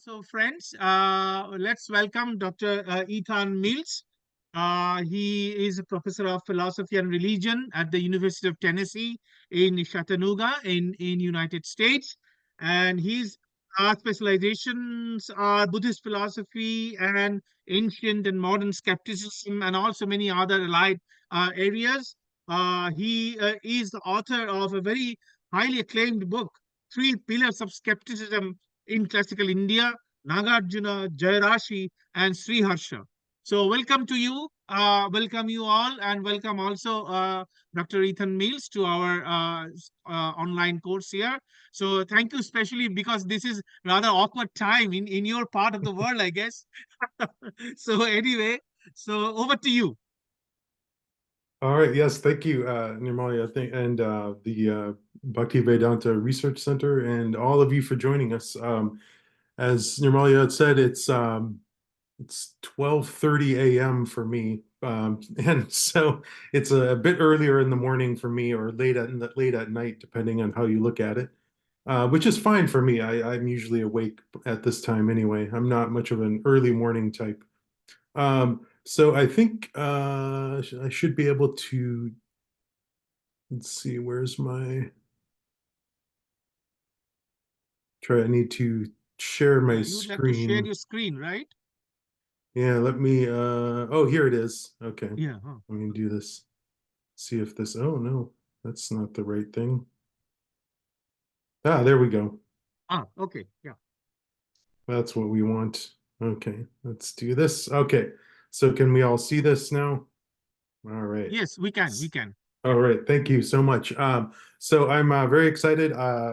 So, friends, let's welcome Dr. Ethan Mills. He is a professor of philosophy and religion at the University of Tennessee in Chattanooga in United States. And his specializations are Buddhist philosophy and ancient and modern skepticism, and also many other allied areas. He is the author of a very highly acclaimed book, Three Pillars of Skepticism in Classical India, Nāgārjuna, Jayarāśi, and Sri Harṣa. So, welcome to you. Welcome you all, and welcome also Dr. Ethan Mills to our online course here. So, thank you especially because this is rather awkward time in your part of the world, I guess. So, anyway, so over to you. All right. Yes. Thank you, Nirmali. I think, and the Bhaktivedanta Research Center, and all of you for joining us. As Nirmali had said, it's 12:30 a.m. for me, and so it's a bit earlier in the morning for me, or late at night, depending on how you look at it. Which is fine for me. I'm usually awake at this time anyway. I'm not much of an early morning type. So I think I should be able to, let's see, where's my, I need to share my You would like to share screen. your screen, right? Yeah, let me, oh, here it is. Okay, Yeah. Huh. let me do this. See if this, oh no, that's not the right thing. Ah, there we go. Okay. Yeah. That's what we want. Okay, let's do this. Okay, so can we all see this now? All right. Yes, we can. We can. All Yeah. right, thank you so much. So I'm very excited. Uh,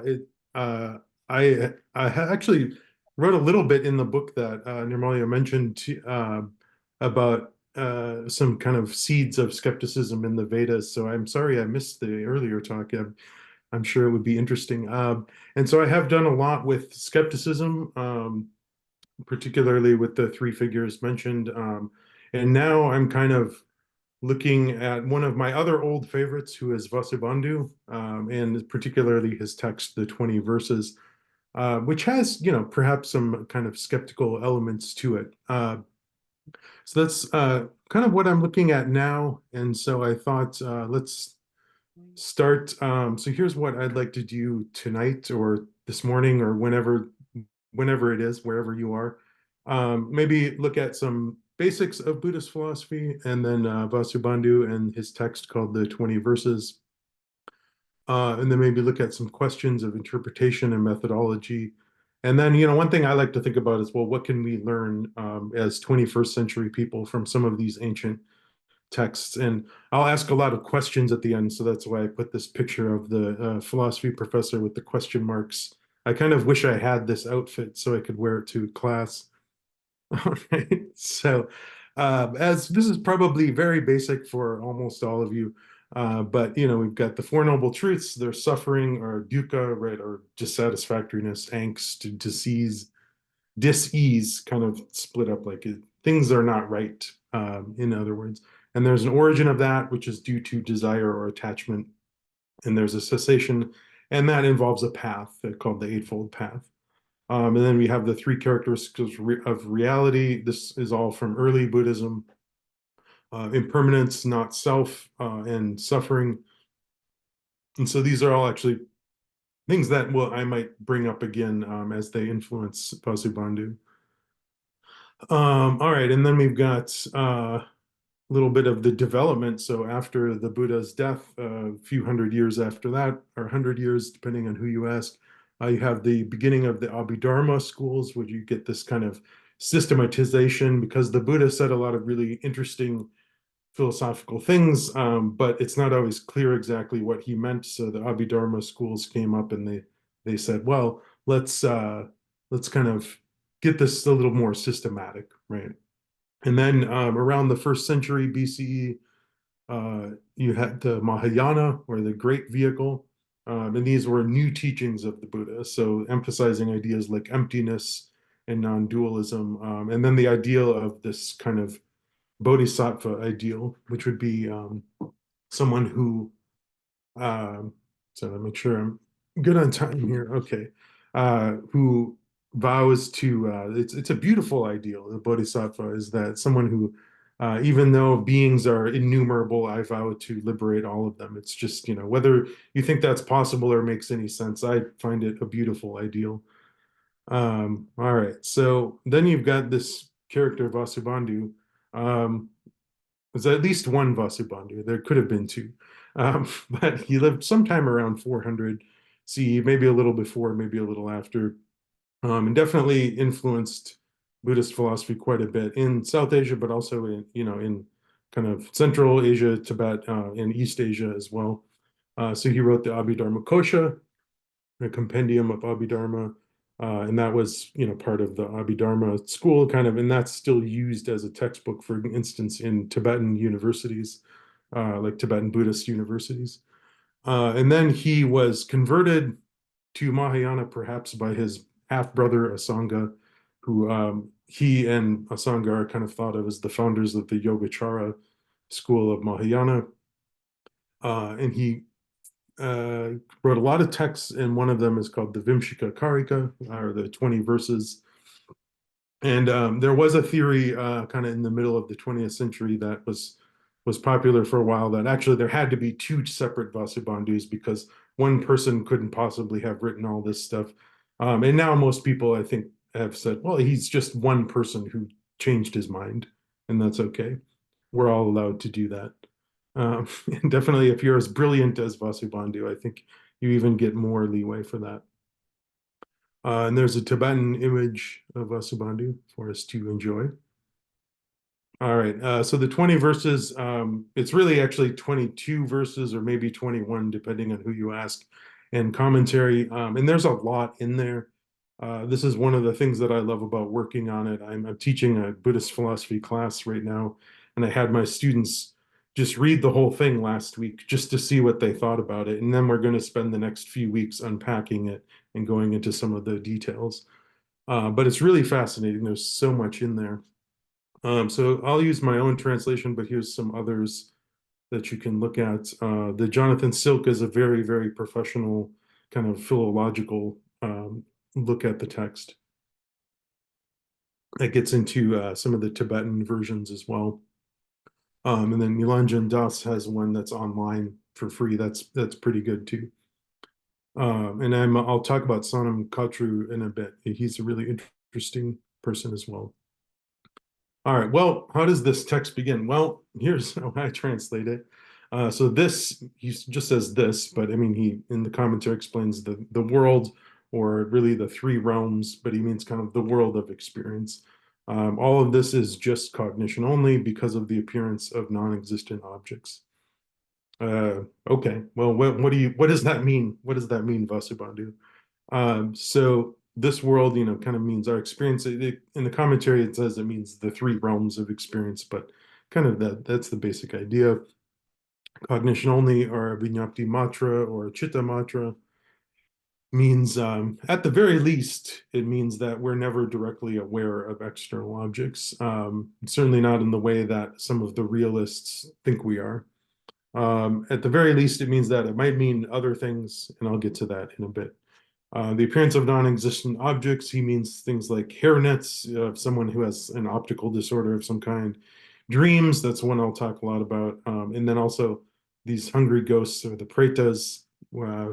I actually wrote a little bit in the book that Nirmalya mentioned about some kind of seeds of skepticism in the Vedas. So I'm sorry I missed the earlier talk. I'm sure it would be interesting. And so I have done a lot with skepticism, particularly with the three figures mentioned. And now I'm kind of looking at one of my other old favorites, who is Vasubandhu, and particularly his text, The 20 Verses, which has, perhaps some kind of skeptical elements to it. So that's kind of what I'm looking at now. And so I thought, let's start. So here's what I'd like to do tonight or this morning or whenever it is, wherever you are. Maybe look at some basics of Buddhist philosophy, and then Vasubandhu and his text called the 20 Verses. And then maybe look at some questions of interpretation and methodology. And then, one thing I like to think about is, well, what can we learn as 21st century people from some of these ancient texts? And I'll ask a lot of questions at the end. So that's why I put this picture of the philosophy professor with the question marks. I kind of wish I had this outfit so I could wear it to class. All right. So, as this is probably very basic for almost all of you, but we've got the Four Noble Truths. There's suffering, or dukkha, right, or dissatisfactoriness, angst, dis-ease, kind of split up like things are not right, in other words. And there's an origin of that, which is due to desire or attachment. And there's a cessation, and that involves a path called the Eightfold Path. And then we have the three characteristics of reality. This is all from early Buddhism. Impermanence, not self, and suffering. And so these are all actually things that I might bring up again as they influence Vasubandhu. All right, and then we've got a little bit of the development. So after the Buddha's death, a few hundred years after that, or 100 years, depending on who you ask, you have the beginning of the Abhidharma schools, where you get this kind of systematization, because the Buddha said a lot of really interesting philosophical things, but it's not always clear exactly what he meant. So the Abhidharma schools came up, and they said, well, let's kind of get this a little more systematic, right? And then around the first century BCE, you had the Mahayana, or the Great Vehicle, and these were new teachings of the Buddha, so emphasizing ideas like emptiness and non-dualism, and then the ideal of this kind of bodhisattva ideal, which would be someone who, so let me make sure I'm good on time here. Okay, who vows to it's a beautiful ideal. The bodhisattva is that someone who even though beings are innumerable, I vow to liberate all of them. It's just, whether you think that's possible or makes any sense, I find it a beautiful ideal. All right, so then you've got this character Vasubandhu. There's at least one Vasubandhu. There could have been two, but he lived sometime around 400 CE, maybe a little before, maybe a little after, and definitely influenced Buddhist philosophy quite a bit in South Asia, but also in kind of Central Asia, Tibet, and East Asia as well. So he wrote the Abhidharma Kosha, a compendium of Abhidharma, and that was part of the Abhidharma school kind of, and that's still used as a textbook, for instance, in Tibetan universities, like Tibetan Buddhist universities. And then he was converted to Mahayana perhaps by his half-brother Asanga, who he and Asanga are kind of thought of as the founders of the Yogacara school of Mahayana. And he wrote a lot of texts, and one of them is called the Vimshika Karika, or the 20 verses. And there was a theory kind of in the middle of the 20th century that was popular for a while, that actually there had to be two separate Vasubandhus because one person couldn't possibly have written all this stuff. And now most people, I think, have said, well, he's just one person who changed his mind, and that's okay. We're all allowed to do that. And definitely, if you're as brilliant as Vasubandhu, I think you even get more leeway for that. And there's a Tibetan image of Vasubandhu for us to enjoy. All right, so the 20 verses, it's really actually 22 verses or maybe 21, depending on who you ask, and commentary. And there's a lot in there. This is one of the things that I love about working on it. I'm teaching a Buddhist philosophy class right now, and I had my students just read the whole thing last week just to see what they thought about it. And then we're going to spend the next few weeks unpacking it and going into some of the details. But it's really fascinating. There's so much in there. So I'll use my own translation, but here's some others that you can look at. The Jonathan Silk is a very, very professional kind of philological look at the text. That gets into some of the Tibetan versions as well. And then Nilanjan Das has one that's online for free. That's pretty good too. And I'll talk about Sonam Khatru in a bit. He's a really interesting person as well. All right, well, how does this text begin? Well, here's how I translate it. So this, he just says this, but I mean, he in the commentary explains the world, or really the three realms, but he means kind of the world of experience. All of this is just cognition only because of the appearance of non-existent objects. Okay, well, what does that mean? What does that mean, Vasubandhu? So this world, kind of means our experience. In the commentary, it says it means the three realms of experience, but kind of that's the basic idea. Cognition only, or vinyapti matra, or chitta matra, means, at the very least, it means that we're never directly aware of external objects, certainly not in the way that some of the realists think we are. At the very least, it means that it might mean other things, and I'll get to that in a bit. The appearance of non-existent objects, he means things like hairnets, someone who has an optical disorder of some kind. Dreams, that's one I'll talk a lot about. And then also these hungry ghosts, or the pretas,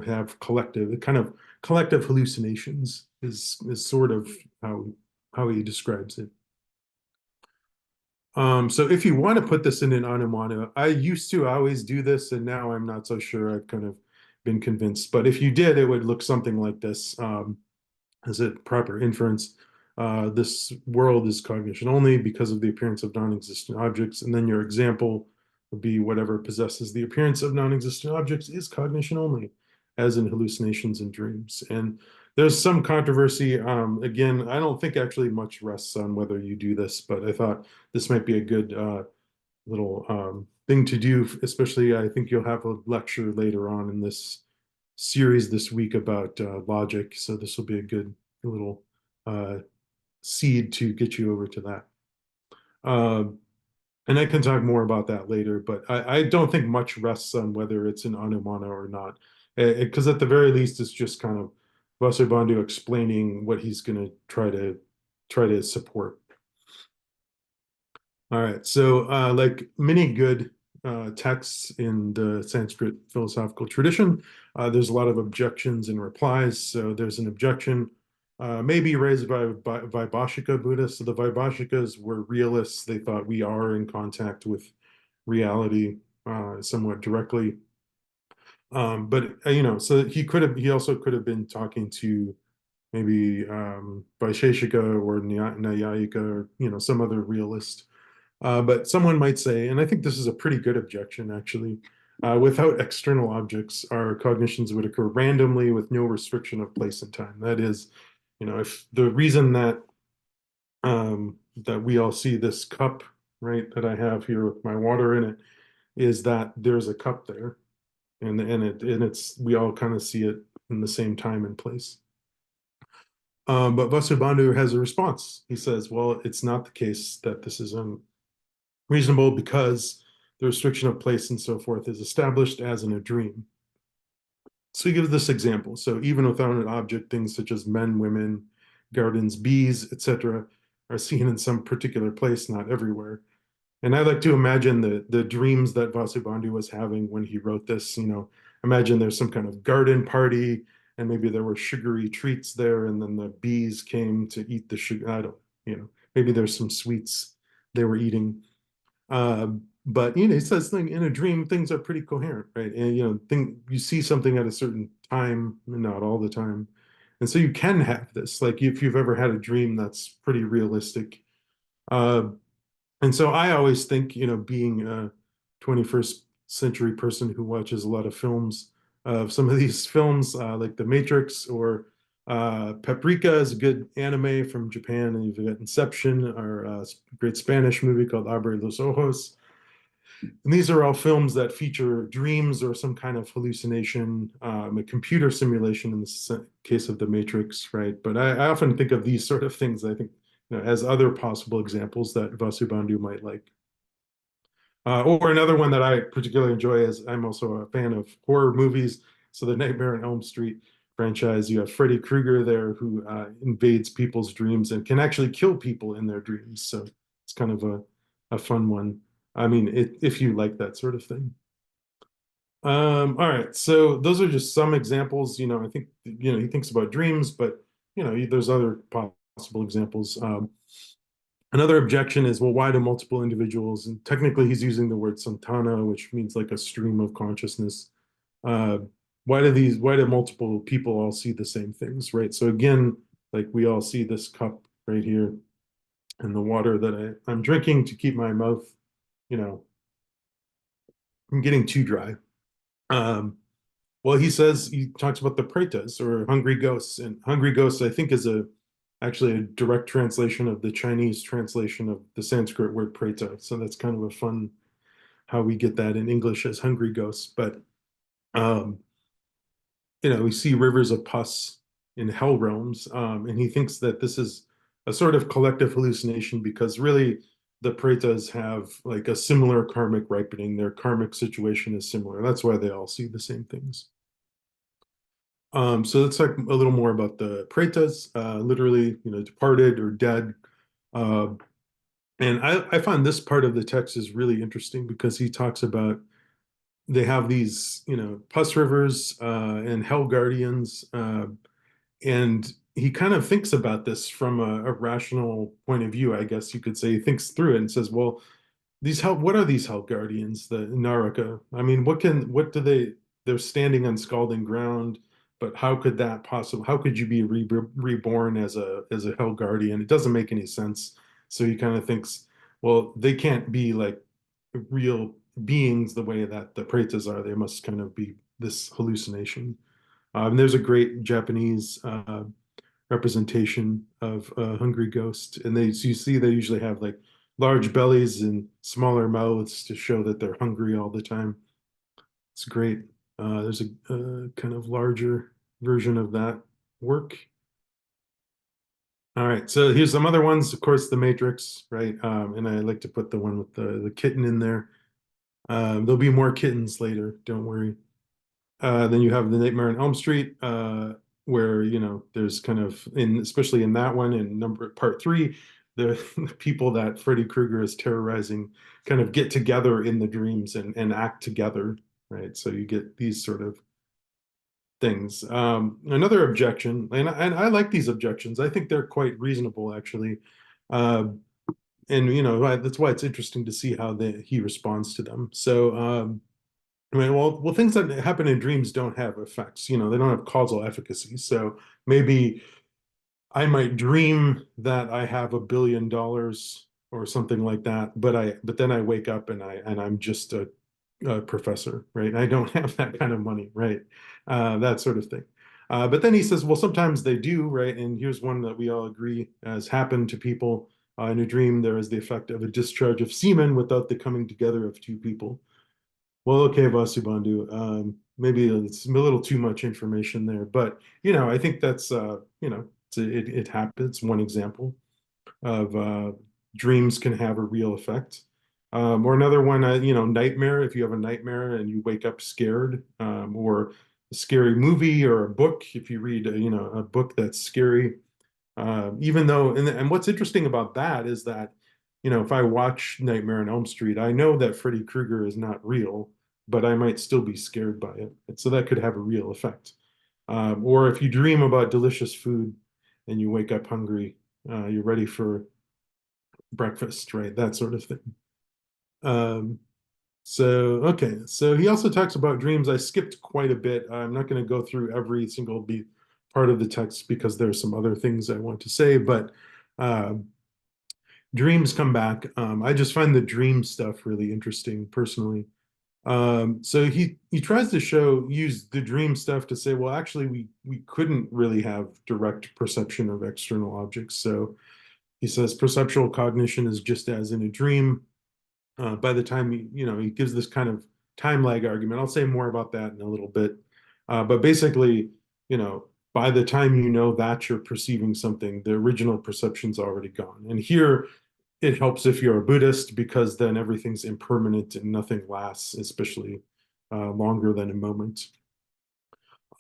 have kind of collective hallucinations is sort of how he describes it. So if you want to put this in an anumana, I used to always do this, and now I'm not so sure. I've kind of been convinced. But if you did, it would look something like this as a proper inference. This world is cognition only because of the appearance of non-existent objects. And then your example would be whatever possesses the appearance of non-existent objects is cognition only, as in hallucinations and dreams. And there's some controversy. Again, I don't think actually much rests on whether you do this, but I thought this might be a good little thing to do, especially I think you'll have a lecture later on in this series this week about logic. So this will be a good little seed to get you over to that. And I can talk more about that later, but I don't think much rests on whether it's an anumana or not, because at the very least, it's just kind of Vasubandhu explaining what he's going to try to support. All right, so like many good texts in the Sanskrit philosophical tradition, there's a lot of objections and replies. So there's an objection maybe raised by Vaibhashika Buddhists. So the Vaibhashikas were realists. They thought we are in contact with reality somewhat directly. But so he also could have been talking to maybe Vaisheshika or Nyayika or some other realist. But someone might say, and I think this is a pretty good objection actually, without external objects, our cognitions would occur randomly with no restriction of place and time. That is, if the reason that that we all see this cup, right, that I have here with my water in it, is that there's a cup there, and it's we all kind of see it in the same time and place. But Vasubandhu has a response. He says, well, it's not the case that this is unreasonable because the restriction of place and so forth is established as in a dream. So he gives this example. So even without an object, things such as men, women, gardens, bees, etc., are seen in some particular place, not everywhere. And I like to imagine the dreams that Vasubandhu was having when he wrote this. Imagine there's some kind of garden party, and maybe there were sugary treats there, and then the bees came to eat the sugar. I don't, maybe there's some sweets they were eating. But he says in a dream things are pretty coherent, right? And you see something at a certain time, not all the time, and so you can have this. Like if you've ever had a dream that's pretty realistic. And so I always think, being a 21st century person who watches a lot of films, of some of these films like The Matrix or Paprika is a good anime from Japan, and you've got Inception, or a great Spanish movie called Abre los Ojos. And these are all films that feature dreams or some kind of hallucination, a computer simulation in the case of The Matrix, right? But I often think of these sort of things, I think, as other possible examples that Vasubandhu might like. Or another one that I particularly enjoy is I'm also a fan of horror movies. So the Nightmare on Elm Street franchise, you have Freddy Krueger there who invades people's dreams and can actually kill people in their dreams. So it's kind of a fun one. I mean, if you like that sort of thing. All right, so those are just some examples. I think he thinks about dreams, but there's other possible examples. Another objection is, well, why do multiple individuals, and technically he's using the word santana, which means like a stream of consciousness. Why do multiple people all see the same things, right? So again, like we all see this cup right here and the water that I'm drinking to keep my mouth, from getting too dry. Well, he talks about the pretas or hungry ghosts, and hungry ghosts, I think, is actually a direct translation of the Chinese translation of the Sanskrit word preta. So that's kind of a fun how we get that in English as hungry ghosts. But we see rivers of pus in hell realms, and he thinks that this is a sort of collective hallucination because really the pretas have like a similar karmic ripening. Their karmic situation is similar. That's why they all see the same things. So let's talk a little more about the pretas, literally, departed or dead. And I find this part of the text is really interesting because he talks about they have these, pus rivers and hell guardians, and he kind of thinks about this from a rational point of view, I guess you could say. He thinks through it and says, well, what are these hell guardians, the Naraka? I mean, they're standing on scalding ground, but how could you be reborn as a hell guardian? It doesn't make any sense. So he kind of thinks, well, they can't be like real beings the way that the pretas are. They must kind of be this hallucination. There's a great Japanese representation of a hungry ghost, and so you see they usually have like large bellies and smaller mouths to show that they're hungry all the time. It's great. There's a kind of larger version of that work. All right, so here's some other ones. Of course, The Matrix, right? And I like to put the one with the kitten in there. There'll be more kittens later, don't worry. Then you have The Nightmare on Elm Street. where, there's kind of, especially in that one, in part 3, the people that Freddy Krueger is terrorizing kind of get together in the dreams and act together, right? So you get these sort of things. Another objection, and I like these objections. I think they're quite reasonable, actually. Uh, and that's why it's interesting to see how he responds to them. So, I mean, well, things that happen in dreams don't have effects. They don't have causal efficacy. So maybe I might dream that I have $1 billion or something like that, but then I wake up and I'm just a professor, right? I don't have that kind of money, right? That sort of thing. But then he says, well, sometimes they do, right? And here's one that we all agree has happened to people. In a dream, there is the effect of a discharge of semen without the coming together of two people. Well, okay, Vasubandhu, maybe it's a little too much information there, but I think that's it happens. One example of dreams can have a real effect. Or another one, nightmare. If you have a nightmare and you wake up scared, or a scary movie or a book, if you read, a book that's scary, even though, and what's interesting about that is that, if I watch Nightmare on Elm Street, I know that Freddy Krueger is not real, but I might still be scared by it. And so that could have a real effect. Or if you dream about delicious food and you wake up hungry, you're ready for breakfast, right? That sort of thing. Okay. So he also talks about dreams. I skipped quite a bit. I'm not going to go through every single part of the text because there's some other things I want to say, but dreams come back. I just find the dream stuff really interesting personally. So he tries to use the dream stuff to say, well, actually, we couldn't really have direct perception of external objects. So he says perceptual cognition is just as in a dream. By the time he gives this kind of time lag argument. I'll say more about that in a little bit. But basically, by the time that you're perceiving something, the original perception's already gone. And here it helps if you're a Buddhist because then everything's impermanent and nothing lasts, especially longer than a moment.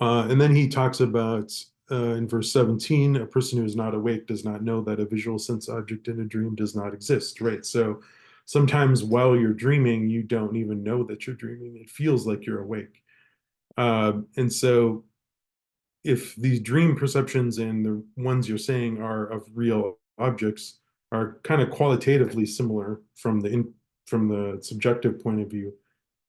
And then he talks about in verse 17, a person who is not awake does not know that a visual sense object in a dream does not exist, right? So sometimes while you're dreaming, you don't even know that you're dreaming. It feels like you're awake. And so if these dream perceptions and the ones you're saying are of real objects are kind of qualitatively similar from the subjective point of view,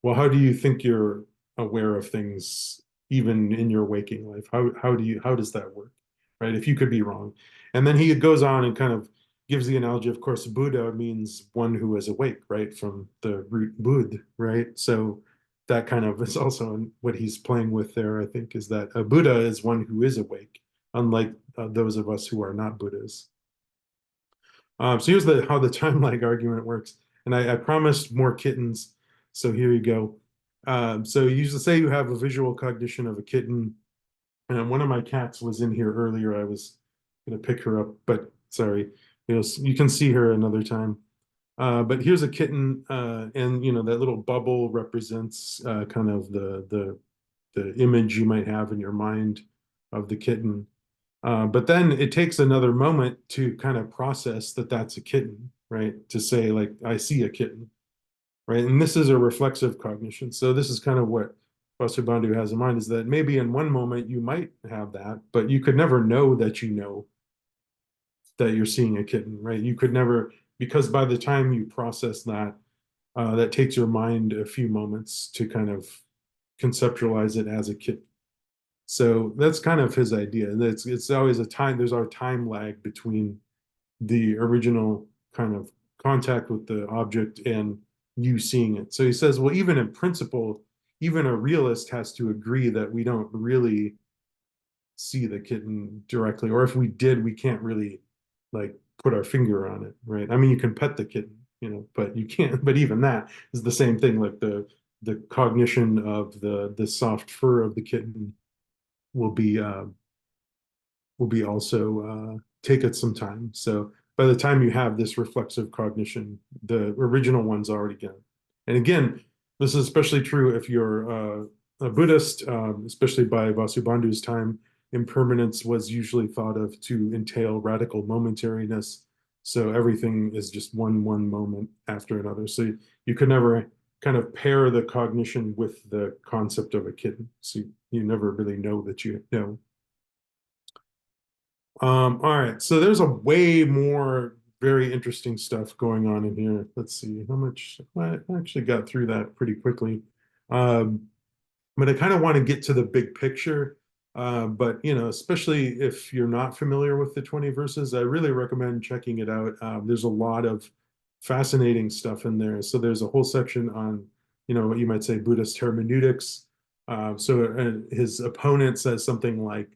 well, how do you think you're aware of things even in your waking life? How does that work, right? If you could be wrong. And then he goes on and kind of gives the analogy, of course, Buddha means one who is awake, right? From the root Bud, right? So that kind of is also what he's playing with there, I think, is that a Buddha is one who is awake, unlike those of us who are not Buddhas. So here's how the time lag argument works. And I promised more kittens, so here you go. So you used to say you have a visual cognition of a kitten. And one of my cats was in here earlier. I was going to pick her up, but sorry. You can see her another time. But here's a kitten, and that little bubble represents kind of the image you might have in your mind of the kitten. But then it takes another moment to kind of process that that's a kitten, right? To say like, I see a kitten, right? And this is a reflexive cognition. So this is kind of what Vasubandhu has in mind, is that maybe in one moment you might have that, but you could never know that you're seeing a kitten, right? You could never, because by the time you process that, that takes your mind a few moments to kind of conceptualize it as a kitten. So that's kind of his idea. It's always there's our time lag between the original kind of contact with the object and you seeing it. So he says, well, even in principle, even a realist has to agree that we don't really see the kitten directly, or if we did, we can't really like put our finger on it, right? I mean, you can pet the kitten, but you can't. But even that is the same thing. Like the cognition of the soft fur of the kitten will be also take it some time. So by the time you have this reflexive cognition, the original one's already gone. And again, this is especially true if you're a Buddhist, especially by Vasubandhu's time. impermanence was usually thought of to entail radical momentariness. So everything is just one moment after another. So you could never kind of pair the cognition with the concept of a kitten. So you never really know that you know. All right, so there's a way more very interesting stuff going on in here. Let's see how much I actually got through that pretty quickly. But I kind of want to get to the big picture. But especially if you're not familiar with the 20 verses, I really recommend checking it out. There's a lot of fascinating stuff in there. So there's a whole section on, what you might say Buddhist hermeneutics. So his opponent says something like,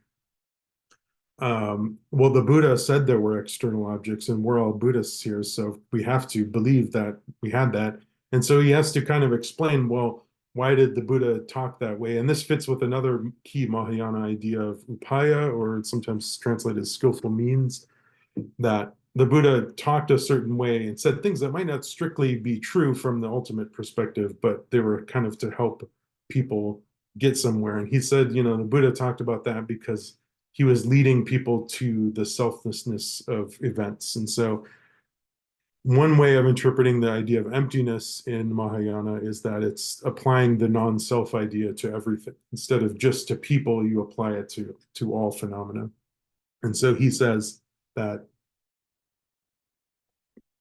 well, the Buddha said there were external objects, and we're all Buddhists here, so we have to believe that we had that. And so he has to kind of explain, well, why did the Buddha talk that way? And this fits with another key Mahayana idea of upaya, or sometimes translated as skillful means, that the Buddha talked a certain way and said things that might not strictly be true from the ultimate perspective, but they were kind of to help people get somewhere. And he said, the Buddha talked about that because he was leading people to the selflessness of events. And so one way of interpreting the idea of emptiness in Mahayana is that it's applying the non-self idea to everything. Instead of just to people, you apply it to all phenomena. And so he says that,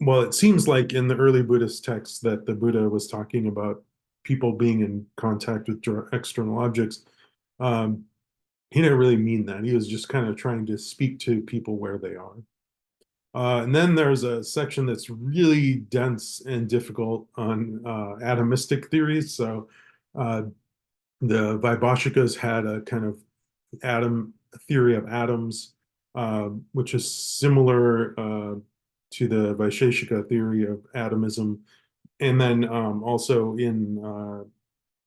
well, it seems like in the early Buddhist texts that the Buddha was talking about people being in contact with external objects. He didn't really mean that. He was just kind of trying to speak to people where they are. And then there's a section that's really dense and difficult on atomistic theories. So the Vaibhashikas had a kind of theory of atoms, which is similar to the Vaisheshika theory of atomism. And then also in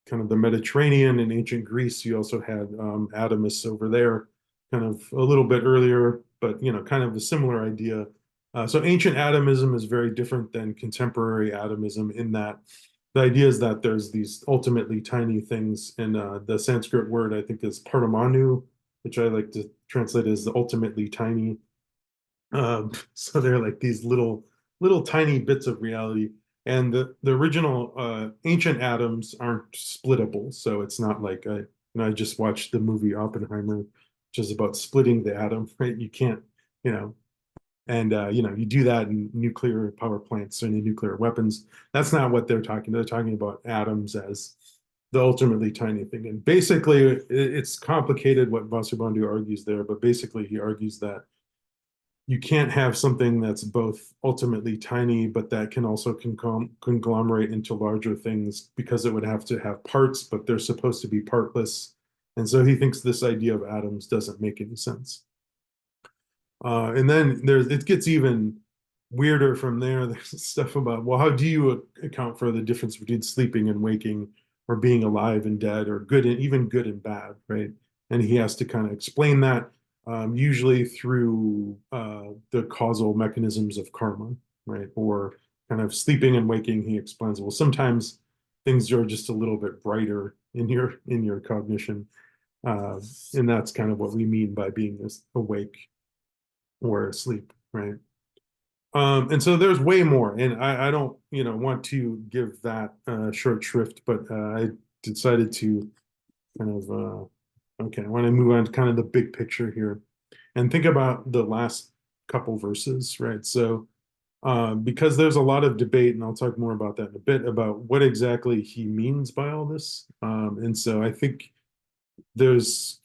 kind of the Mediterranean and ancient Greece, you also had atomists over there, kind of a little bit earlier, but kind of a similar idea. So ancient atomism is very different than contemporary atomism in that the idea is that there's these ultimately tiny things, and the Sanskrit word I think is paramanu, which I like to translate as the ultimately tiny. So they're like these little tiny bits of reality. And the original ancient atoms aren't splittable, so it's not like I just watched the movie Oppenheimer, which is about splitting the atom, right? You can't, and you do that in nuclear power plants and in nuclear weapons. That's not what they're talking. They're talking about atoms as the ultimately tiny thing. And basically, it's complicated what Vasubandhu argues there, but basically he argues that you can't have something that's both ultimately tiny, but that can also conglomerate into larger things, because it would have to have parts, but they're supposed to be partless. And so he thinks this idea of atoms doesn't make any sense. And then it gets even weirder from there. There's stuff about, well, how do you account for the difference between sleeping and waking, or being alive and dead, or good and even good and bad, right? And he has to kind of explain that. Usually through the causal mechanisms of karma, right? Or kind of sleeping and waking, he explains, well, sometimes things are just a little bit brighter in your cognition. And that's kind of what we mean by being awake or asleep, right? And so there's way more, and I don't, want to give that short shrift, but I decided to kind of okay, I want to move on to kind of the big picture here and think about the last couple verses, right? So, because there's a lot of debate, and I'll talk more about that in a bit, about what exactly he means by all this. And so I think there's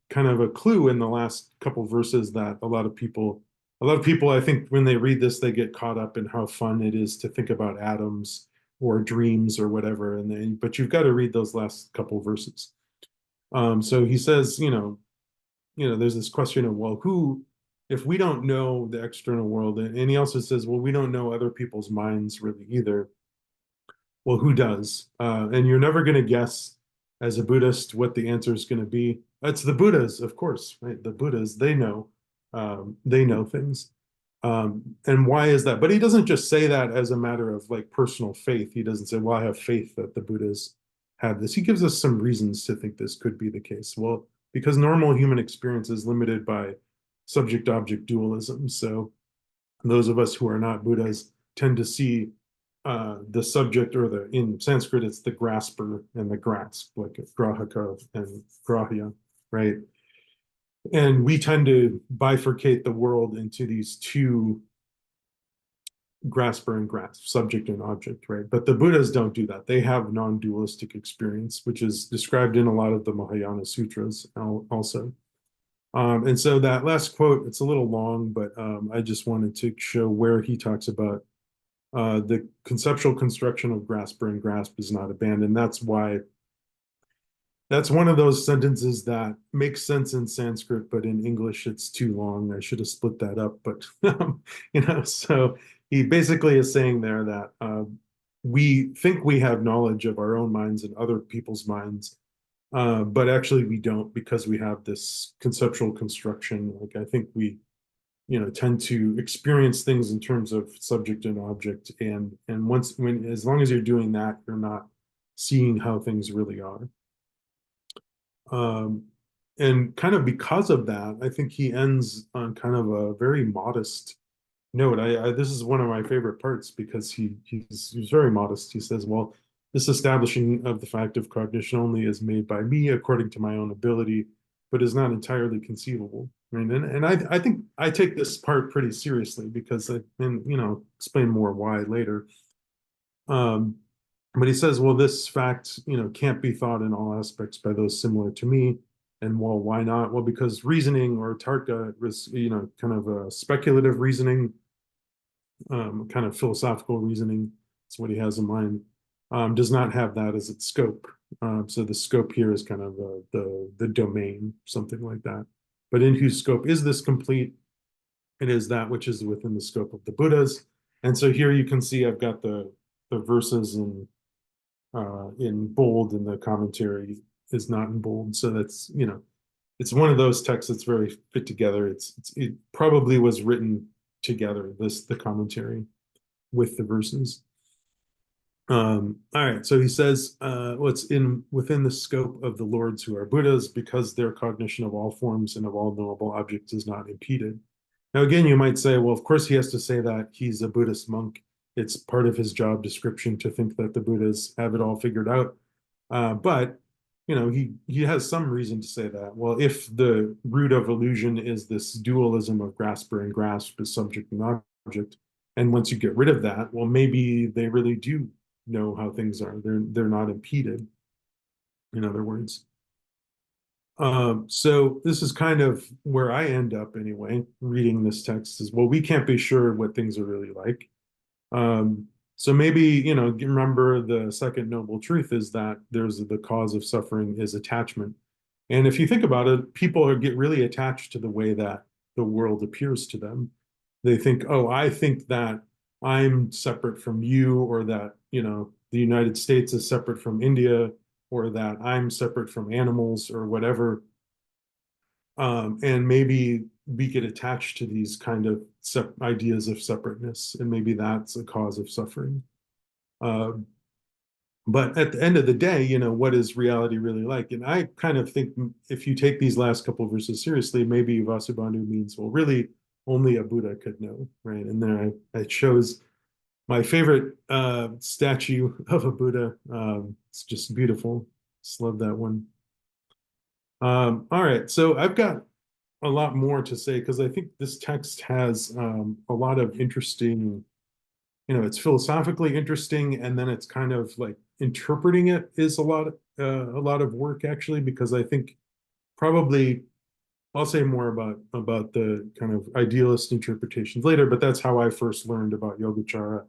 kind of a clue in the last couple verses that a lot of people, I think when they read this, they get caught up in how fun it is to think about atoms or dreams or whatever. But you've got to read those last couple verses. So he says, there's this question of, well, if we don't know the external world, and he also says, well, we don't know other people's minds really either. Well, who does? And you're never going to guess as a Buddhist what the answer is going to be. It's the Buddhas, of course, right? The Buddhas, they know things. And why is that? But he doesn't just say that as a matter of like personal faith. He doesn't say, well, I have faith that the Buddhas had this. He gives us some reasons to think this could be the case. Well, because normal human experience is limited by subject-object dualism. So those of us who are not Buddhas tend to see the subject, or in Sanskrit, it's the grasper and the grasp, like grahaka and grahya, right? And we tend to bifurcate the world into these two, grasper and grasp, subject and object, right? But the Buddhas don't do that. They have non-dualistic experience, which is described in a lot of the Mahayana sutras also. And so that last quote, it's a little long, but I just wanted to show where he talks about the conceptual construction of grasper and grasp is not abandoned. That's one of those sentences that makes sense in Sanskrit, but in English it's too long. I should have split that up, but so he basically is saying there that we think we have knowledge of our own minds and other people's minds, but actually we don't, because we have this conceptual construction. Like, I think we tend to experience things in terms of subject and object, and as long as you're doing that, you're not seeing how things really are. And kind of because of that, I think he ends on kind of a very modest note. This is one of my favorite parts, because he's very modest. He says, well, this establishing of the fact of cognition only is made by me according to my own ability, but is not entirely conceivable. I mean, and I think I take this part pretty seriously, because explain more why later. But he says, well, this fact, can't be thought in all aspects by those similar to me. And well, why not? Well, because reasoning, or tarka, is, kind of a speculative reasoning, kind of philosophical reasoning. That's what he has in mind. Does not have that as its scope. So the scope here is kind of the domain, something like that. But in whose scope is this complete? It is that which is within the scope of the Buddhas. And so here you can see I've got the verses in bold, and the commentary is not in bold. So that's, it's one of those texts that's very fit together. It probably was written together, the commentary with the verses. All right, so he says, what's within the scope of the lords who are Buddhas, because their cognition of all forms and of all knowable objects is not impeded. Now, again, you might say, well, of course he has to say that. He's a Buddhist monk. It's part of his job description to think that the Buddhas have it all figured out. But he has some reason to say that. Well, if the root of illusion is this dualism of grasper and grasp as subject and object, and once you get rid of that, well, maybe they really do know how things are. They're not impeded, in other words. So this is kind of where I end up anyway, reading this text, is, well, we can't be sure what things are really like. So maybe, remember the second noble truth is that there's the cause of suffering is attachment. And if you think about it, people get really attached to the way that the world appears to them. They think, oh, I think that I'm separate from you, or that, the United States is separate from India, or that I'm separate from animals, or whatever. And maybe we get attached to these kind of ideas of separateness, and maybe that's a cause of suffering. But at the end of the day, what is reality really like? And I kind of think, if you take these last couple of verses seriously, maybe Vasubandhu means, well, really only a Buddha could know, right? And there I chose my favorite statue of a Buddha. It's just beautiful. Just love that one. All right, so I've got a lot more to say, because I think this text has a lot of interesting, it's philosophically interesting, and then it's kind of like interpreting it is a lot of work, actually, because I think probably I'll say more about the kind of idealist interpretations later, but that's how I first learned about Yogacara,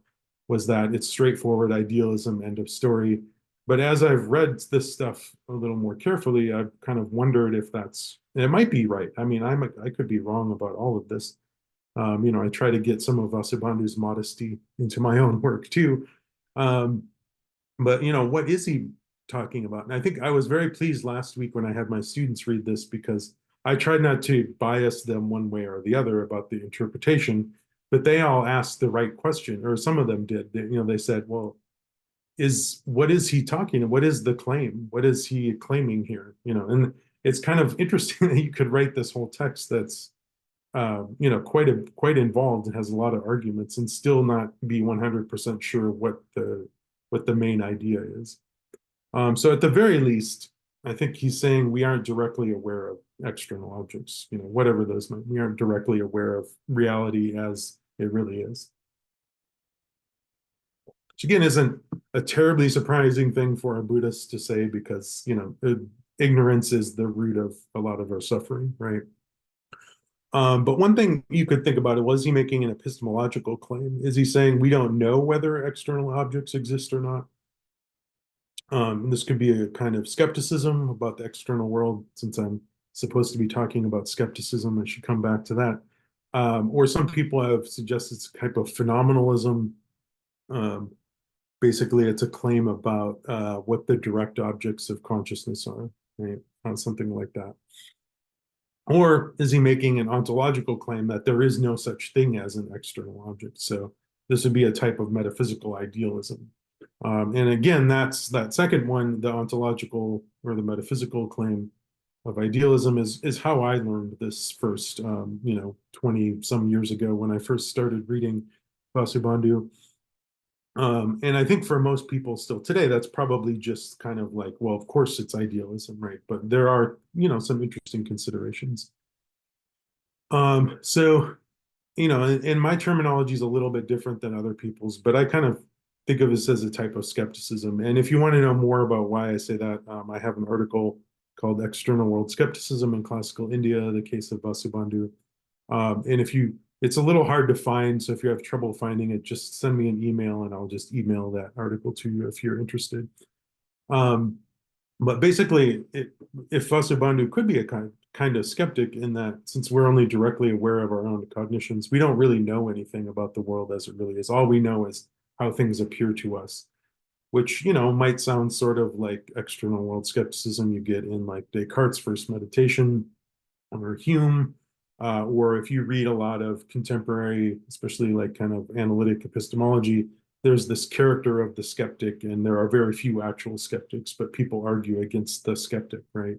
was that it's straightforward idealism, end of story. But as I've read this stuff a little more carefully, I've kind of wondered if it might be right. I mean, I could be wrong about all of this. I try to get some of Vasubandhu's modesty into my own work too. But what is he talking about? And I think I was very pleased last week when I had my students read this, because I tried not to bias them one way or the other about the interpretation, but they all asked the right question, or some of them did. They said, well, what is he talking? What is the claim? What is he claiming here? And it's kind of interesting that you could write this whole text that's quite involved and has a lot of arguments and still not be 100% sure what the main idea is. So at the very least, I think he's saying we aren't directly aware of external objects, whatever those might. We aren't directly aware of reality as it really is. Which again isn't a terribly surprising thing for a Buddhist to say because, ignorance is the root of a lot of our suffering, right? But one thing you could think about it, was he making an epistemological claim? Is he saying we don't know whether external objects exist or not? This could be a kind of skepticism about the external world. Since I'm supposed to be talking about skepticism, I should come back to that. Or some people have suggested it's a type of phenomenalism. Basically, it's a claim about what the direct objects of consciousness are, right? Something like that. Or is he making an ontological claim that there is no such thing as an external object? So this would be a type of metaphysical idealism. And again, that's that second one, the ontological or the metaphysical claim of idealism is how I learned this first, 20 some years ago when I first started reading Vasubandhu. And I think for most people still today, that's probably just kind of like, well, of course it's idealism, right? But there are, some interesting considerations. So, and my terminology is a little bit different than other people's, but I kind of think of this as a type of skepticism. And if you want to know more about why I say that, I have an article called External World Skepticism in Classical India, the case of Vasubandhu. And it's a little hard to find, so if you have trouble finding it, just send me an email and I'll just email that article to you if you're interested. But basically, if Vasubandhu could be a kind of skeptic in that since we're only directly aware of our own cognitions, we don't really know anything about the world as it really is. All we know is how things appear to us, which, might sound sort of like external world skepticism you get in like Descartes' first meditation or Hume. Or if you read a lot of contemporary, especially like kind of analytic epistemology, there's this character of the skeptic, and there are very few actual skeptics, but people argue against the skeptic, right?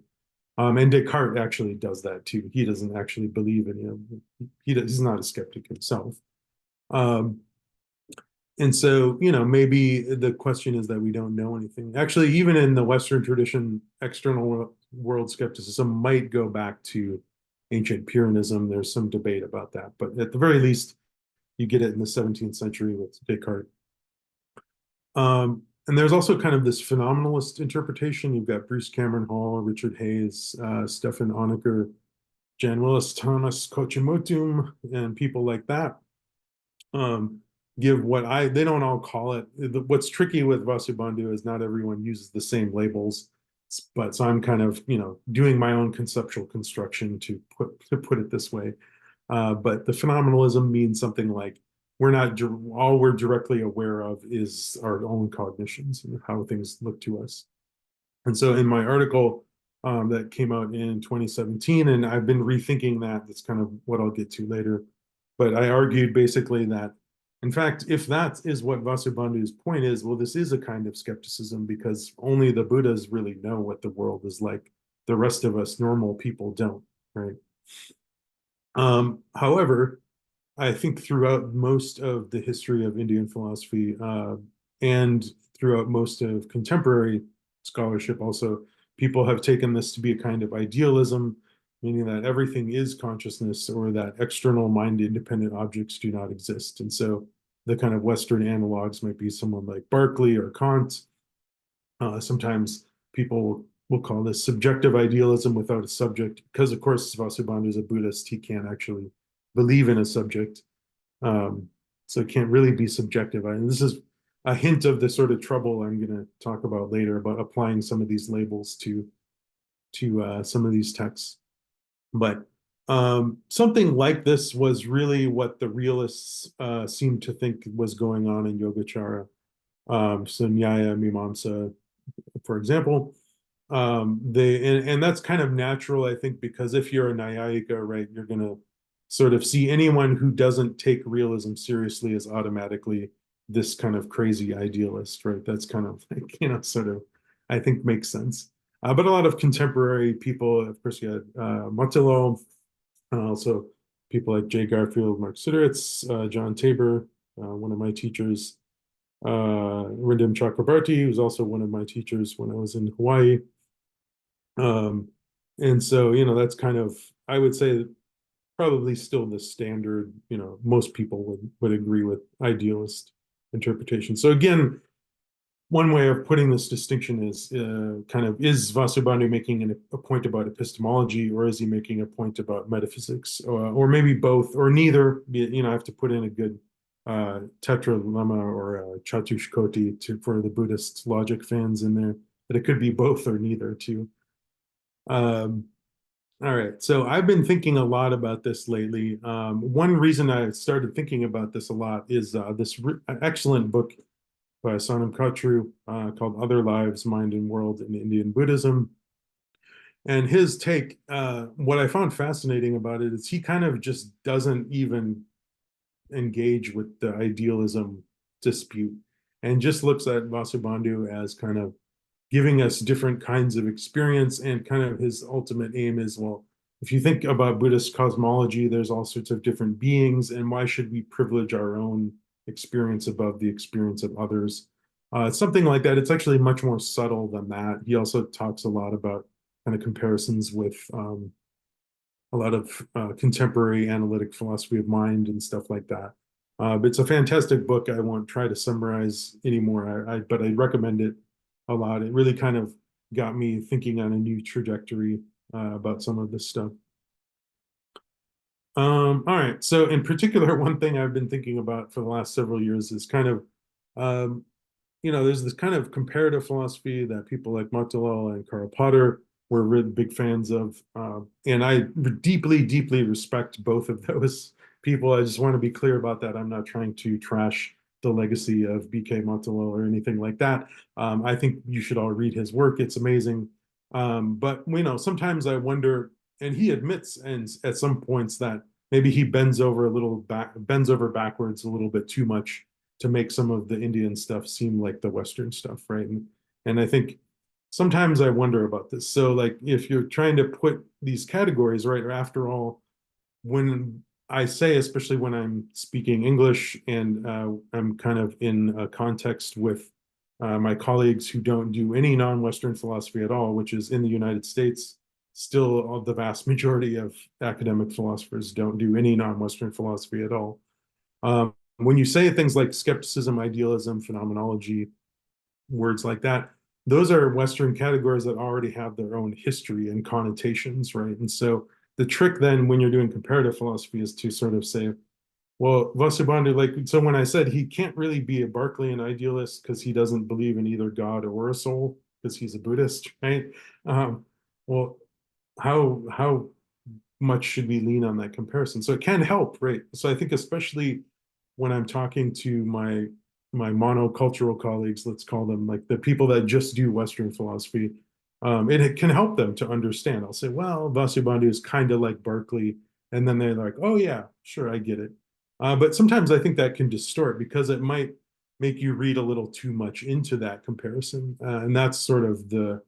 And Descartes actually does that too. He doesn't actually believe in him. He's not a skeptic himself. And so, maybe the question is that we don't know anything. Actually, even in the Western tradition, external world skepticism might go back to ancient Pyrrhonism. There's some debate about that, but at the very least, you get it in the 17th century with Descartes. And there's also kind of this phenomenalist interpretation. You've got Bruce Cameron Hall, Richard Hayes, Stefan Honecker, Jan Willis Thomas, Kochimotum, and people like that. Give they don't all call it. What's tricky with Vasubandhu is not everyone uses the same labels. But so I'm kind of, doing my own conceptual construction to put it this way. But the phenomenalism means something like all we're directly aware of is our own cognitions and how things look to us. And so in my article that came out in 2017, and I've been rethinking that, that's kind of what I'll get to later. But I argued basically that, in fact, if that is what Vasubandhu's point is, well, this is a kind of skepticism because only the Buddhas really know what the world is like. The rest of us normal people don't, right? However, I think throughout most of the history of Indian philosophy and throughout most of contemporary scholarship also, people have taken this to be a kind of idealism, meaning that everything is consciousness or that external mind-independent objects do not exist. And so the kind of Western analogs might be someone like Berkeley or Kant. Sometimes people will call this subjective idealism without a subject, because of course Vasubandhu is a Buddhist, he can't actually believe in a subject. So it can't really be subjective. And this is a hint of the sort of trouble I'm going to talk about later about applying some of these labels to some of these texts. But something like this was really what the realists seemed to think was going on in Yogacara. So Nyaya, Mimamsa, for example. And that's kind of natural, I think, because if you're a Nyayika, right, you're going to sort of see anyone who doesn't take realism seriously as automatically this kind of crazy idealist, right? That's kind of like, sort of, I think makes sense. But a lot of contemporary people, of course, you had Mottillo, also people like Jay Garfield, Mark Sideritz, John Tabor, one of my teachers, Rindam Chakrabarti, who's also one of my teachers when I was in Hawaii. And so, that's kind of, I would say, probably still the standard, most people would agree with idealist interpretation. So again, one way of putting this distinction is is Vasubandhu making a point about epistemology, or is he making a point about metaphysics, or maybe both, or neither? I have to put in a good tetralemma or a chatushkoti for the Buddhist logic fans in there, but it could be both or neither too. All right, so I've been thinking a lot about this lately. One reason I started thinking about this a lot is this excellent book by Sonam Khatru called Other Lives, Mind and World in Indian Buddhism. And his take, what I found fascinating about it is he kind of just doesn't even engage with the idealism dispute and just looks at Vasubandhu as kind of giving us different kinds of experience, and kind of his ultimate aim is, well, if you think about Buddhist cosmology, there's all sorts of different beings, and why should we privilege our own experience above the experience of others? Something like that. It's actually much more subtle than that. He also talks a lot about kind of comparisons with a lot of contemporary analytic philosophy of mind and stuff like that. But it's a fantastic book. I won't try to summarize anymore, but I recommend it a lot. It really kind of got me thinking on a new trajectory about some of this stuff. All right. So in particular, one thing I've been thinking about for the last several years is kind of, there's this kind of comparative philosophy that people like Mottillo and Karl Popper were really big fans of. And I deeply, deeply respect both of those people. I just want to be clear about that. I'm not trying to trash the legacy of B.K. Mottillo or anything like that. I think you should all read his work. It's amazing. But sometimes I wonder, and he admits, and at some points, that maybe he bends over backwards a little bit too much to make some of the Indian stuff seem like the Western stuff, right? And I think sometimes I wonder about this. So, like, if you're trying to put these categories, right, or after all, when I say, especially when I'm speaking English and I'm kind of in a context with my colleagues who don't do any non-Western philosophy at all, which is in the United States, still the vast majority of academic philosophers don't do any non-Western philosophy at all. When you say things like skepticism, idealism, phenomenology, words like that, those are Western categories that already have their own history and connotations, right? And so the trick then when you're doing comparative philosophy is to sort of say, well, Vasubandhu, so when I said he can't really be a Berkeleyan idealist because he doesn't believe in either God or a soul because he's a Buddhist, right? Well, how much should we lean on that comparison? So it can help, right? So I think especially when I'm talking to my monocultural colleagues, let's call them, like the people that just do Western philosophy, it can help them to understand. I'll say, well, Vasubandhu is kind of like Berkeley. And then they're like, oh, yeah, sure, I get it. But sometimes I think that can distort because it might make you read a little too much into that comparison. And that's sort of the